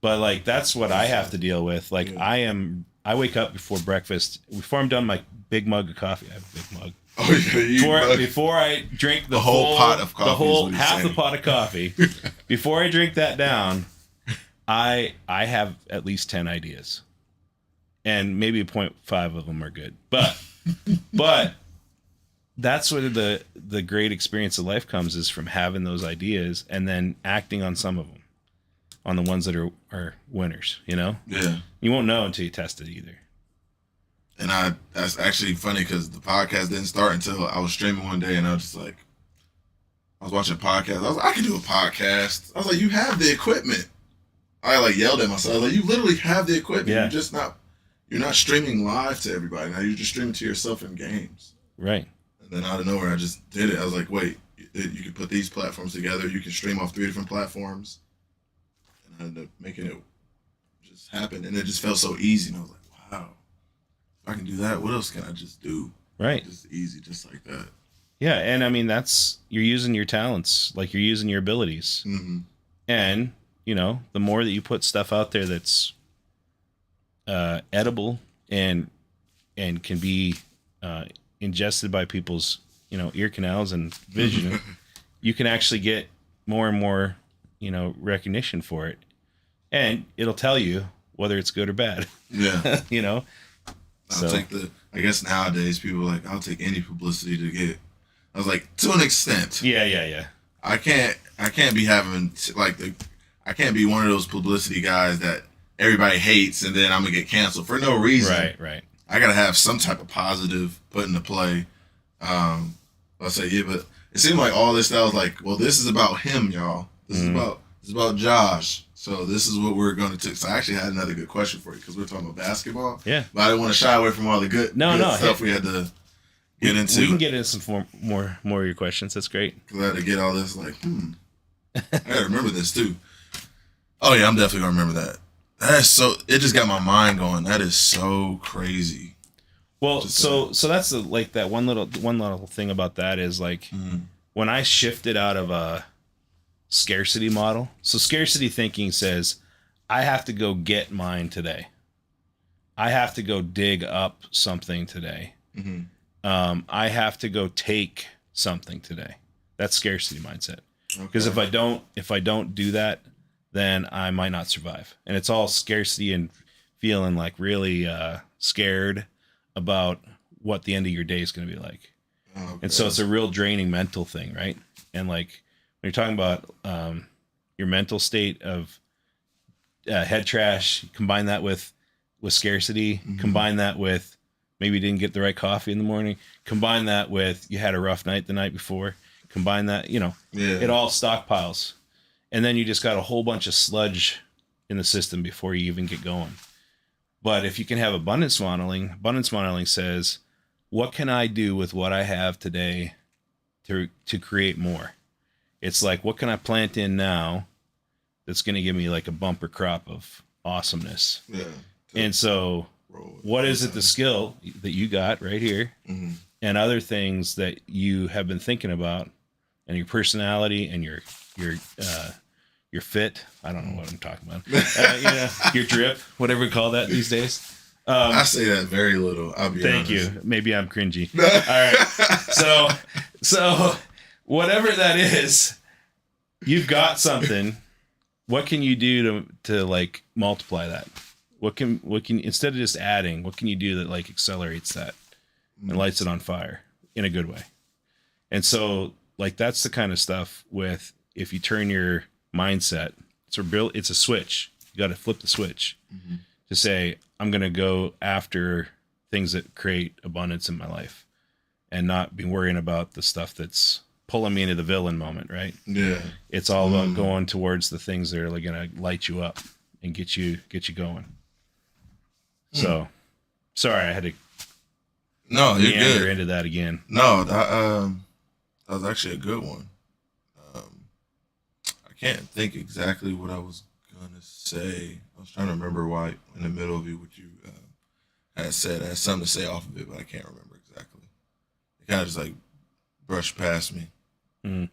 But like, that's what I have to deal with. Like I wake up before breakfast, before I'm done my big mug of coffee. I have a big mug. Oh, before I drink the whole pot of coffee, the whole half the pot of coffee, before I drink that down, I have at least 10 ideas, and maybe 0.5 of them are good. But that's where the great experience of life comes, is from having those ideas and then acting on some of them, on the ones that are winners. You know, you won't know until you test it either. And that's actually funny because the podcast didn't start until I was streaming one day and I was just like, I was watching a podcast. I was like, I can do a podcast. I was like, you have the equipment. I like yelled at myself. I was like, you literally have the equipment. Yeah. You're not streaming live to everybody. Now you're just streaming to yourself in games. Right. And then out of nowhere, I just did it. I was like, wait, you can put these platforms together. You can stream off 3 different platforms. And I ended up making it just happen. And it just felt so easy. And I was like, wow. I can do that. What else can I just do? Right. Just easy, just like that. Yeah. And I mean, you're using your talents, like you're using your abilities. Mm-hmm. And, the more that you put stuff out there that's edible and can be ingested by people's, ear canals and vision, you can actually get more and more, recognition for it. And it'll tell you whether it's good or bad. Yeah. I guess nowadays people are like, I'll take any publicity to get. I was like, to an extent. Yeah. I can't be having I can't be one of those publicity guys that everybody hates and then I'm gonna get canceled for no reason. Right. I gotta have some type of positive put into play. I'll say, but it seemed like all this stuff was like, well, this is about him, y'all. This is about Josh. So this is what we're going to take. So I actually had another good question for you because we're talking about basketball. Yeah. But I didn't want to shy away from all the good stuff we had to get into. We can get into some more of your questions. That's great. Because I had to get all this like, I got to remember this too. Oh yeah, I'm definitely going to remember that. It just got my mind going. That is so crazy. Well, so that's that one little thing about that is like when I shifted out of a scarcity model. So scarcity thinking says, I have to go get mine today. I have to go dig up something today. Mm-hmm. I have to go take something today. That's scarcity mindset. Because if I don't do that, then I might not survive. And it's all scarcity and feeling like really scared about what the end of your day is going to be like. Okay. And so it's a real draining mental thing, right? And like when you're talking about your mental state of head trash, combine that with scarcity, combine that with maybe you didn't get the right coffee in the morning, combine that with you had a rough night the night before, combine that, it all stockpiles. And then you just got a whole bunch of sludge in the system before you even get going. But if you can have abundance modeling says, what can I do with what I have today to create more? It's like, what can I plant in now that's going to give me like a bumper crop of awesomeness? Yeah. And so what is it, the skill that you got right here and other things that you have been thinking about and your personality and your fit? I don't know what I'm talking about. Your drip, whatever we call that these days. I say that very little. I'll be honest. Thank you. Maybe I'm cringy. All right. So whatever that is, you've got something. What can you do to like multiply that? What can instead of just adding, what can you do that like accelerates that and lights it on fire in a good way? And so like that's the kind of stuff with if you turn your mindset, it's a switch. You got to flip the switch to say, I'm going to go after things that create abundance in my life and not be worrying about the stuff that's pulling me into the villain moment, right? Yeah. It's all about going towards the things that are like going to light you up and get you going. So, sorry, I had to meander into that again. No, that was actually a good one. I can't think exactly what I was gonna say. I was trying to remember why in the middle of it what you had said. I had something to say off of it, but I can't remember exactly. It kind of just like brushed past me. He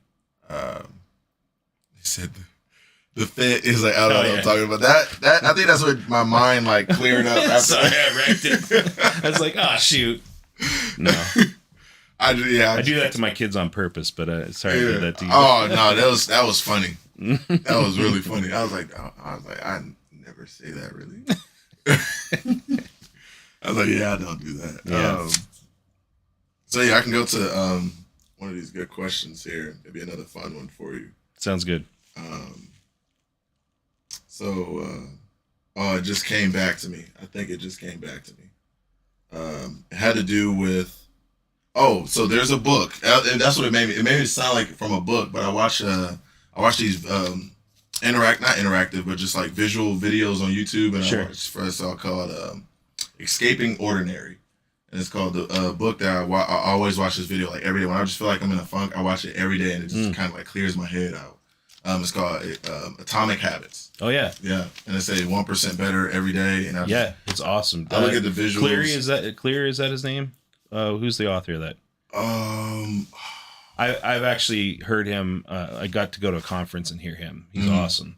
said the fit is like, I don't know what I'm talking about. That I think that's what my mind like cleared up after. Sorry, I wrecked it. I was like, oh shoot. No. I do that to my kids on purpose, but sorry I did that to you. Oh no, that was funny. That was really funny. I was like, I never say that really. I was like, yeah, I don't do that. Yeah. So yeah, I can go to one of these good questions here. Maybe another fun one for you. Sounds good. It just came back to me. I think it just came back to me. It had to do with. Oh, so there's a book. And that's what it made me. It made me sound like from a book, but I watch these not interactive, but just like visual videos on YouTube, and I watch for it's all called Escaping Ordinary, and it's called the book that I always watch this video like every day when I just feel like I'm in a funk. I watch it every day, and it just kind of like clears my head out. It's called Atomic Habits. Oh yeah, yeah, and it's a 1% better every day, and it's awesome. I look at the visuals. Clear is that his name? Who's the author of that? I've actually heard him. I got to go to a conference and hear him. He's awesome.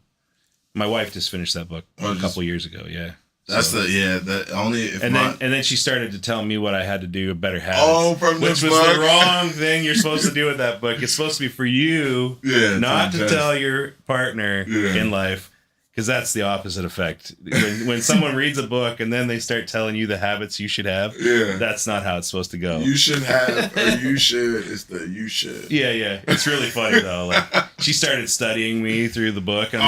My wife just finished that book a couple years ago. Yeah. That's then she started to tell me what I had to do better habits. Which was the wrong thing you're supposed to do with that book. It's supposed to be for you, not to tell your partner in life, because that's the opposite effect. When someone reads a book and then they start telling you the habits you should have, that's not how it's supposed to go. You should have, or you should. It's the you should. Yeah. It's really funny though. Like she started studying me through the book. And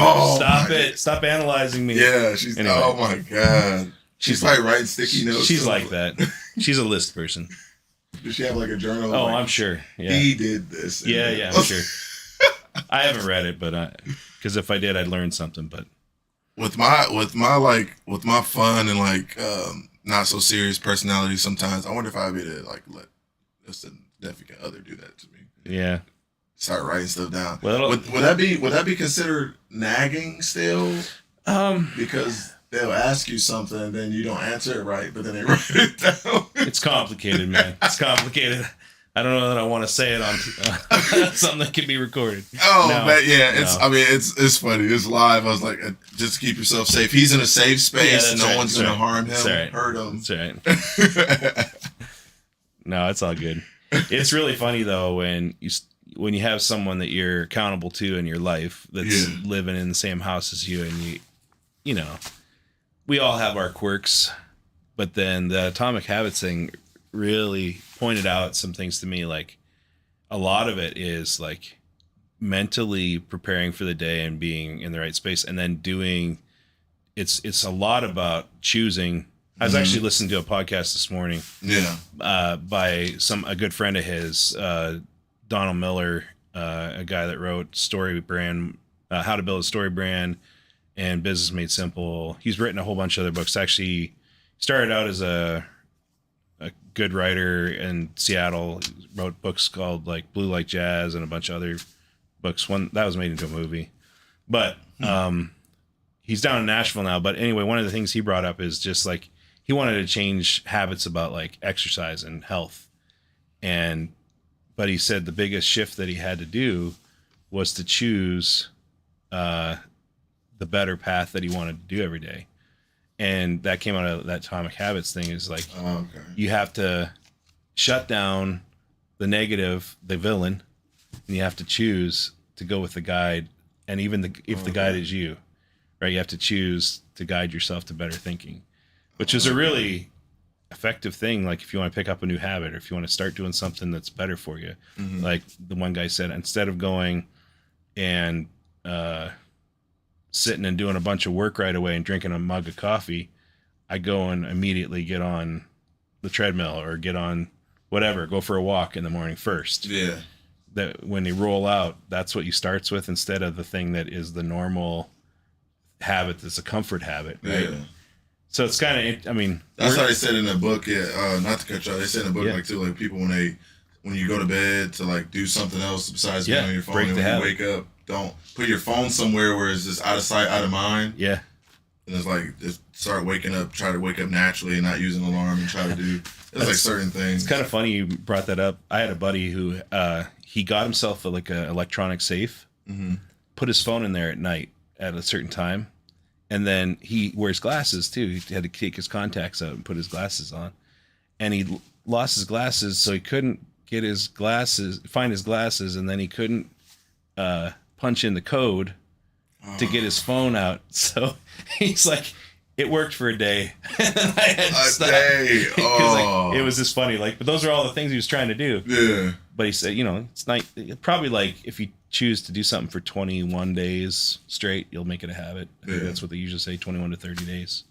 stop analyzing me. Yeah, oh my god. She's like writing sticky notes. She's like that. She's a list person. Does she have like a journal? Oh, I'm sure. Yeah. He did this. Yeah, I'm sure. I haven't read it, but because if I did, I'd learn something. But with my fun and like not so serious personality, sometimes I wonder if I'd be to like let a significant other do that to me. Yeah. Start writing stuff down. Well, would that be considered nagging still? Because they'll ask you something and then you don't answer it right, but then they write it down. It's complicated, man. It's complicated. I don't know that I want to say it on something that can be recorded. Oh, No, but yeah, no. it's funny. It's live. I was like, just keep yourself safe. He's in a safe space. that's No right, one's that's gonna right. harm him, That's right. hurt him. That's right. No, it's all good. It's really funny though when you have someone that you're accountable to in your life that's living in the same house as you, and you know, we all have our quirks, but then the Atomic Habits thing really pointed out some things to me. Like a lot of it is like mentally preparing for the day and being in the right space, and then doing. It's a lot about choosing. I was actually listening to a podcast this morning. Yeah. By a good friend of his, Donald Muller, a guy that wrote Story Brand, How to Build a Story Brand, and Business Made Simple. He's written a whole bunch of other books. Actually, started out as a good writer in Seattle. He wrote books called like Blue Like Jazz and a bunch of other books. One that was made into a movie, but he's down in Nashville now. But anyway, one of the things he brought up is just like he wanted to change habits about like exercise and health, but he said the biggest shift that he had to do was to choose the better path that he wanted to do every day. And that came out of that Atomic Habits thing is like, you have to shut down the negative, the villain, and you have to choose to go with the guide. And even if the guide is you, right, you have to choose to guide yourself to better thinking, which is a really effective thing. Like if you want to pick up a new habit or if you want to start doing something that's better for you, like the one guy said, instead of going and sitting and doing a bunch of work right away and drinking a mug of coffee, I go and immediately get on the treadmill or get on whatever, go for a walk in the morning first. Yeah. That when you roll out, that's what you starts with instead of the thing that is the normal habit that's a comfort habit, right? Yeah. So it's kind of, I mean, that's how they said in the book. Yeah, not to cut you off. They said in the book like too, like people when you go to bed to like do something else besides being on your phone, and when you wake up, don't put your phone somewhere where it's just out of sight, out of mind. Yeah. And it's like just start waking up, try to wake up naturally and not use an alarm and try to do. It's like certain things. It's kind of funny you brought that up. I had a buddy who he got himself an electronic safe, put his phone in there at night at a certain time, and then he wears glasses too. He had to take his contacts out and put his glasses on, and he lost his glasses, so he couldn't find his glasses, and then he couldn't punch in the code to get his phone out. So he's like, it worked for a day. And I had to stop. Like, it was just funny. Like, but those are all the things he was trying to do. Yeah. But he said, it's not probably like if you choose to do something for 21 days straight, you'll make it a habit. I think that's what they usually say, 21 to 30 days.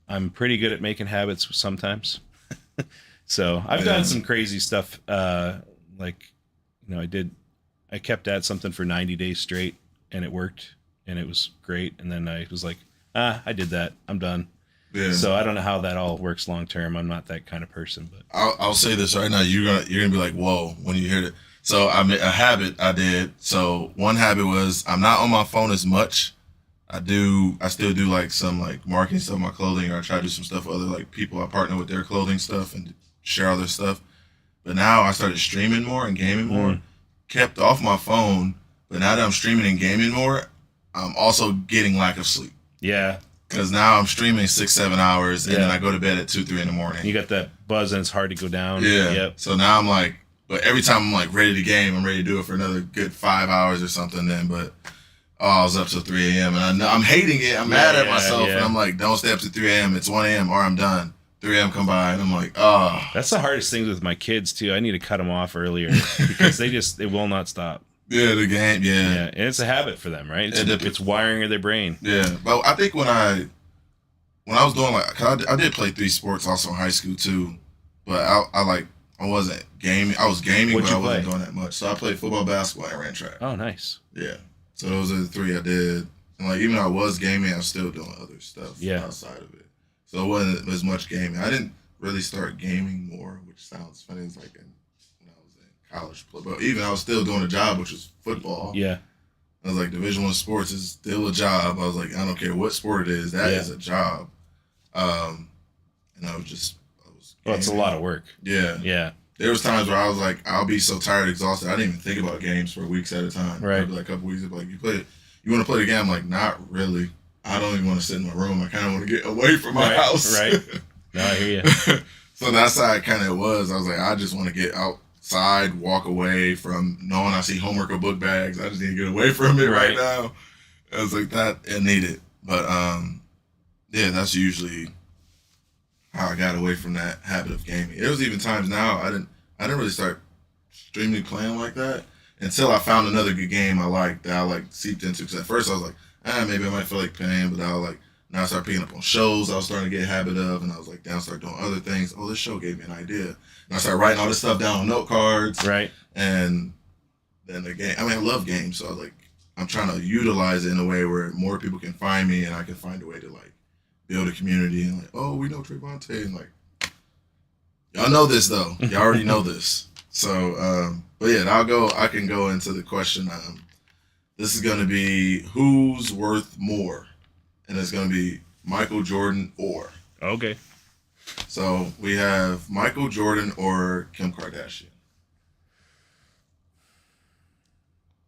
I'm pretty good at making habits sometimes. So I've done some crazy stuff. I kept at something for 90 days straight and it worked and it was great. And then I was like, I did that. I'm done. Yeah. So I don't know how that all works long term. I'm not that kind of person, but I'll say this right now. You're gonna be like, whoa, when you hear it. So I made a habit I did. So one habit was I'm not on my phone as much. I still do like some like marketing stuff, my clothing, or I try to do some stuff with other like people I partner with their clothing stuff and share all their stuff. But now I started streaming more and gaming more. Kept off my phone, but now that I'm streaming and gaming more, I'm also getting lack of sleep. Yeah. Because now I'm streaming 6-7 hours and then I go to bed at 2-3 in the morning. You got that buzz and it's hard to go down. Yeah. Yep. So now I'm like, but every time I'm like ready to game, I'm ready to do it for another good 5 hours or something then. But I was up till 3 a.m. and I know I'm hating it. I'm mad at myself and I'm like, don't stay up to 3 a.m. It's 1 a.m. or I'm done. 3 a.m. come by and I'm like, oh. That's the hardest thing with my kids too. I need to cut them off earlier because they will not stop. Yeah, the game, yeah. And it's a habit for them, right? It's wiring of their brain. Yeah, but I think when I was doing I did play 3 sports also in high school too, but I wasn't gaming. I was gaming, but I wasn't doing that much. So I played football, basketball, and ran track. Oh, nice. Yeah. So those are the 3 I did. And like even though I was gaming, I was still doing other stuff outside of it. So it wasn't as much gaming. I didn't really start gaming more, which sounds funny. It's like when I was in college, but even I was still doing a job, which was football. Yeah. I was like, Division I sports is still a job. I was like, I don't care what sport it is, that is a job. And I was well, it's a lot of work. Yeah. Yeah. there was times where I was like, I'll be so tired, exhausted. I didn't even think about games for weeks at a time. Right. I'd be like a couple weeks, I'd be like, you want to play the game? I'm like, not really. I don't even want to sit in my room. I kind of want to get away from my house. Right. No, I hear you. So that's how it kind of was. I was like, I just want to get outside, walk away from knowing I see homework or book bags. I just need to get away from it right now. I was like, that it needed. But yeah, that's usually how I got away from that habit of gaming. There was even times now I didn't really start extremely playing like that until I found another good game I liked that I like seeped into. Because at first I was like, maybe I might feel like playing, but I was like, now I started picking up on shows I was starting to get a habit of, and I was like, then I started doing other things. Oh, this show gave me an idea. And I started writing all this stuff down on note cards. Right. And then the game, I mean, I love games, so I was like, I'm trying to utilize it in a way where more people can find me and I can find a way to like build a community and like, oh, we know Trayvonte, and like, y'all know this though. Y'all already know this. So, but yeah, I can go into the question. This is going to be who's worth more? And it's going to be Michael Jordan or. Okay. So we have Michael Jordan or Kim Kardashian.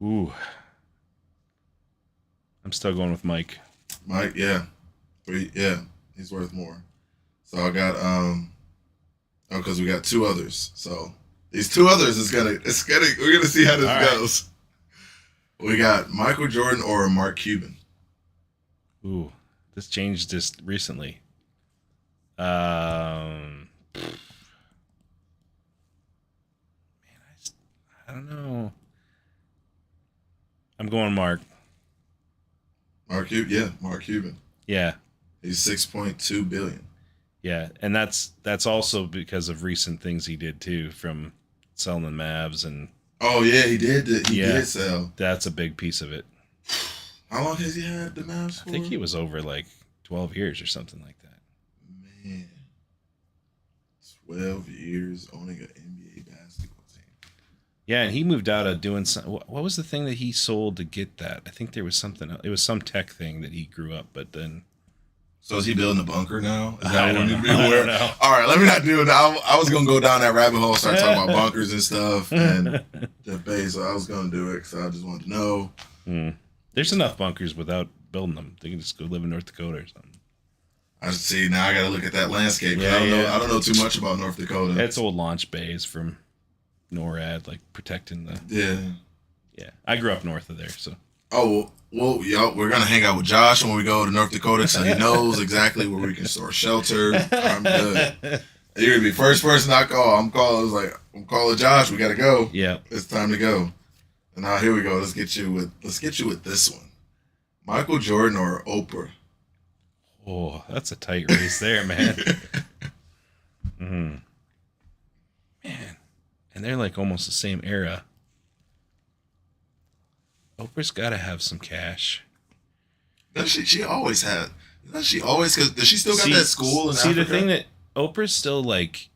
Ooh. I'm still going with Mike. Mike, yeah. He's worth more. So I got because we got two others. So these two others we're gonna see how this goes. We got Michael Jordan or Mark Cuban. Ooh, this changed just recently. I don't know. I'm going Mark. Mark Cuban, yeah, Mark Cuban. Yeah. He's 6.2 billion. Yeah, and that's also because of recent things he did too, from selling the Mavs and. Oh yeah, he did. He did sell. That's a big piece of it. How long has he had the Mavs for? I think he was over like 12 years or something like that. Man, 12 years owning an NBA basketball team. Yeah, and he moved out of doing some. What was the thing that he sold to get that? I think there was something. It was some tech thing that he grew up, but then. So is he building a bunker now? Is I don't know. All right, let me not do it. I was gonna go down that rabbit hole, start talking about bunkers and stuff, and Jeff Bezos. So I was gonna do it because I just wanted to know. There's enough bunkers without building them. They can just go live in North Dakota or something. I see. Now I got to look at that landscape. Yeah, I don't know too much about North Dakota. It's old launch bays from NORAD, like protecting the. Yeah. Yeah, I grew up north of there, so. Oh well, yo, we're gonna hang out with Josh when we go to North Dakota, so he knows exactly where we can store shelter. I'm good. You're gonna be first person I call. I'm calling Josh. We gotta go. Yeah, it's time to go. And now here we go. Let's get you with this one. Michael Jordan or Oprah? Oh, that's a tight race there, man. Man, and they're like almost the same era. Oprah's got to have some cash. She always had. Does she always? Does she still got that school in Africa? The thing that Oprah's still like,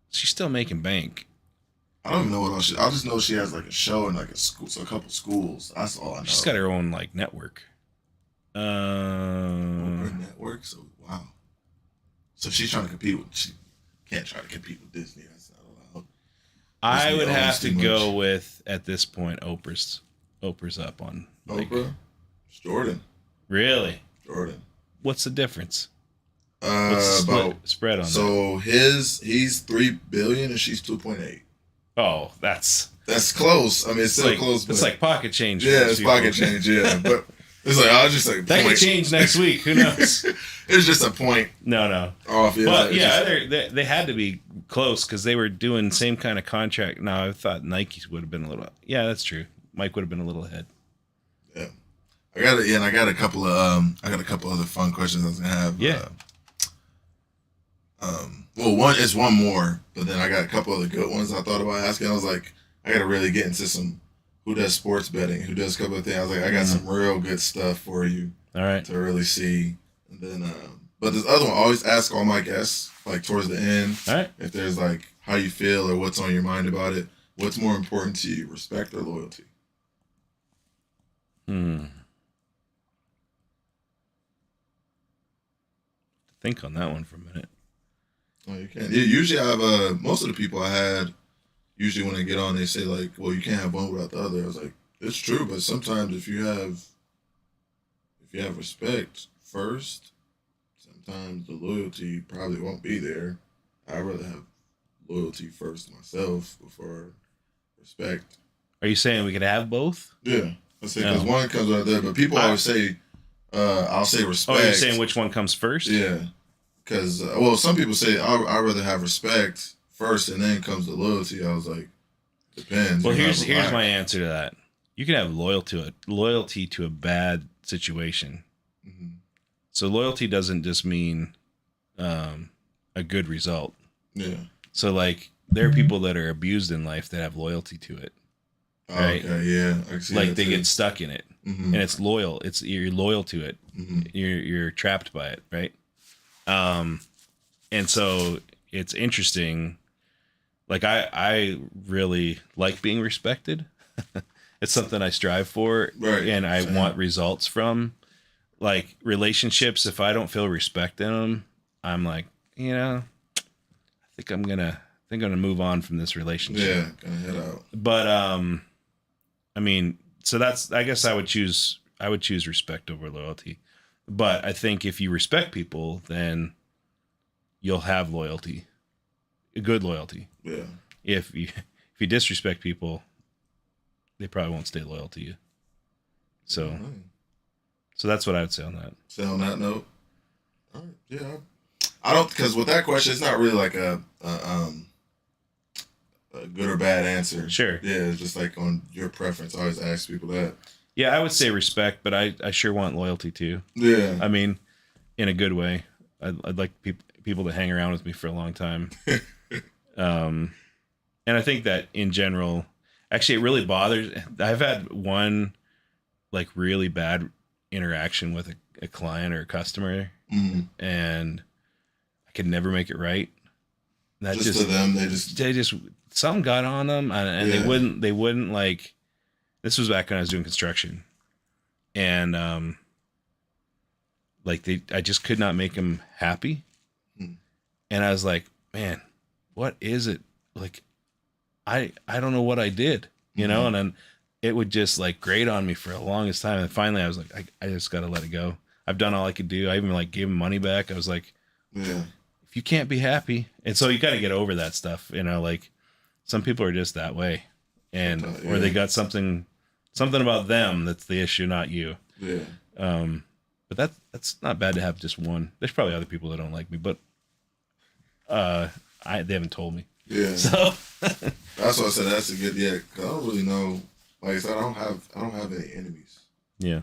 she's still making bank. I don't even know what else. I just know she has like a show in like a school, so a couple schools. That's all I know. She's got her own like network. Oprah network. So wow. So she's trying to compete with. She can't try to compete with Disney. That's not allowed. I would have to go with at this point Oprah's up on like, Oprah. It's Jordan. Really? Jordan. What's the difference? What's the spread on that? So he's 3 billion and she's 2.8. Oh, that's close. I mean, it's still like, close. It's like pocket change. Yeah, it's pocket change. Yeah, but it's like I was just like that could change next week. Who knows? It's just a point. No. Off. But like, yeah, they had to be close because they were doing same kind of contract. Now I thought Nike would have been a little. Yeah, that's true. Mike would have been a little ahead. Yeah, I got a couple of other fun questions I was gonna have. Yeah. Well, one more, but then I got a couple other good ones I thought about asking. I was like, I got to really get into some who does sports betting, who does a couple of things. I was like, I got some real good stuff for you. All right. To really see. And then, but this other one, I always ask all my guests, like towards the end, all right, if there's like how you feel or what's on your mind about it. What's more important to you, respect or loyalty? Think on that one for a minute. Oh, you can. Usually I have most of the people I had usually when they get on, they say like, well, you can't have one without the other. I was like, it's true, but sometimes if you have respect first, sometimes the loyalty probably won't be there. I'd rather have loyalty first myself before respect. Are you saying we could have both? Yeah, I say because one comes out there, but people always say, "I'll say respect." Oh, you're saying which one comes first? Yeah, because well, some people say I'd rather have respect first, and then comes the loyalty. I was like, depends. Well, here's my answer to that. You can have loyalty to a bad situation. Mm-hmm. So loyalty doesn't just mean a good result. Yeah. So like there are people that are abused in life that have loyalty to it. Right? Okay, yeah. I can see like that they too. get stuck in it. And it's loyal. You're loyal to it. You're trapped by it, right? And so it's interesting. Like I really like being respected. It's something I strive for, Right. And I want results from. Like relationships, if I don't feel respect in them, I'm like, I think I'm gonna move on from this relationship. Yeah, gonna head out. But I mean, so I guess I would choose respect over loyalty. But I think if you respect people, then you'll have loyalty, good loyalty. Yeah. If you disrespect people, they probably won't stay loyal to you. So, so that's what I would say on that. So on that note, all right, yeah, I don't, because with that question, it's not really like a good or bad answer. Sure. Yeah, it's just like on your preference. I always ask people that. Yeah, I would say respect, but I sure want loyalty too. Yeah. I mean, in a good way. I'd like people to hang around with me for a long time. And I think that in general, actually, it really bothers. I've had one like really bad interaction with a client or a customer, and I could never make it right. That just to them, they just something got on them, and they wouldn't like. This was back when I was doing construction, and I just could not make them happy, and I was like, man, what is it? Like, I don't know what I did, and then it would just like grate on me for the longest time, and finally I was like, I just got to let it go. I've done all I could do. I even like gave him money back. I was like, if you can't be happy, and so you got to get over that stuff, like some people are just that way, and or they got something about them that's the issue, not you. Yeah. But that's not bad to have just one. There's probably other people that don't like me, but they haven't told me. Yeah. So that's what I said. That's a good. Yeah, because I don't really know. Like I said, I don't have any enemies. Yeah,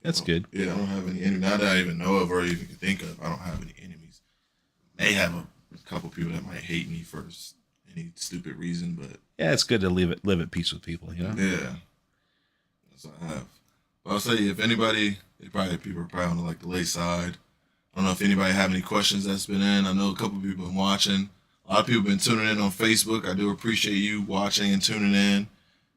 that's good. Yeah, I don't have any enemies. Not that I even know of or even can think of. I don't have any enemies. May have a couple people that might hate me for any stupid reason, but yeah, it's good to live at peace with people. Yeah, that's what I have. But I'll say, if anybody, people are probably on like the late side. I don't know if anybody have any questions that's been in. I know a couple people been watching. A lot of people been tuning in on Facebook. I do appreciate you watching and tuning in.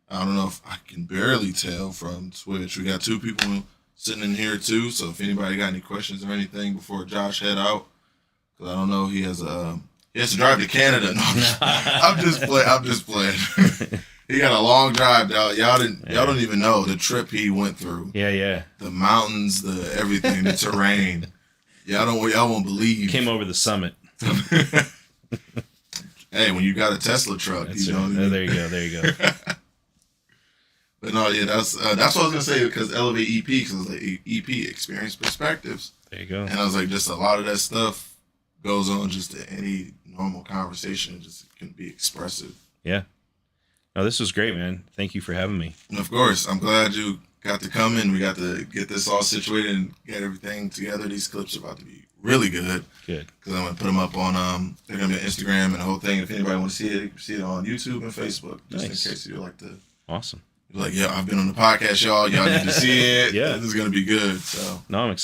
I don't know if I can barely tell from Twitch. We got 2 people sitting in here too. So if anybody got any questions or anything before Josh head out, because I don't know, he has to drive to Canada. No, I'm just playing. He got a long drive. Y'all don't even know the trip he went through. Yeah. The mountains, the everything, the terrain. Y'all won't believe. Came over the summit. Hey, when you got a Tesla truck, That's you know. right. There you go. But no, yeah, that's what I was gonna say, because Elevate EP, because it was like EP, Experience Perspectives. There you go. And I was like, just a lot of that stuff goes on just to any normal conversation, just can be expressive. Yeah. No, this was great, man. Thank you for having me. And of course, I'm glad you got to come in. We got to get this all situated and get everything together. These clips are about to be really good. Good. Because I'm gonna put them up on they're gonna be on Instagram and the whole thing. If anybody want to see it, you can see it on YouTube and Facebook. Just in case you like to. Awesome. Like, yeah, I've been on the podcast, y'all. Y'all need to see it. Yeah. This is gonna be good. So No, I'm excited.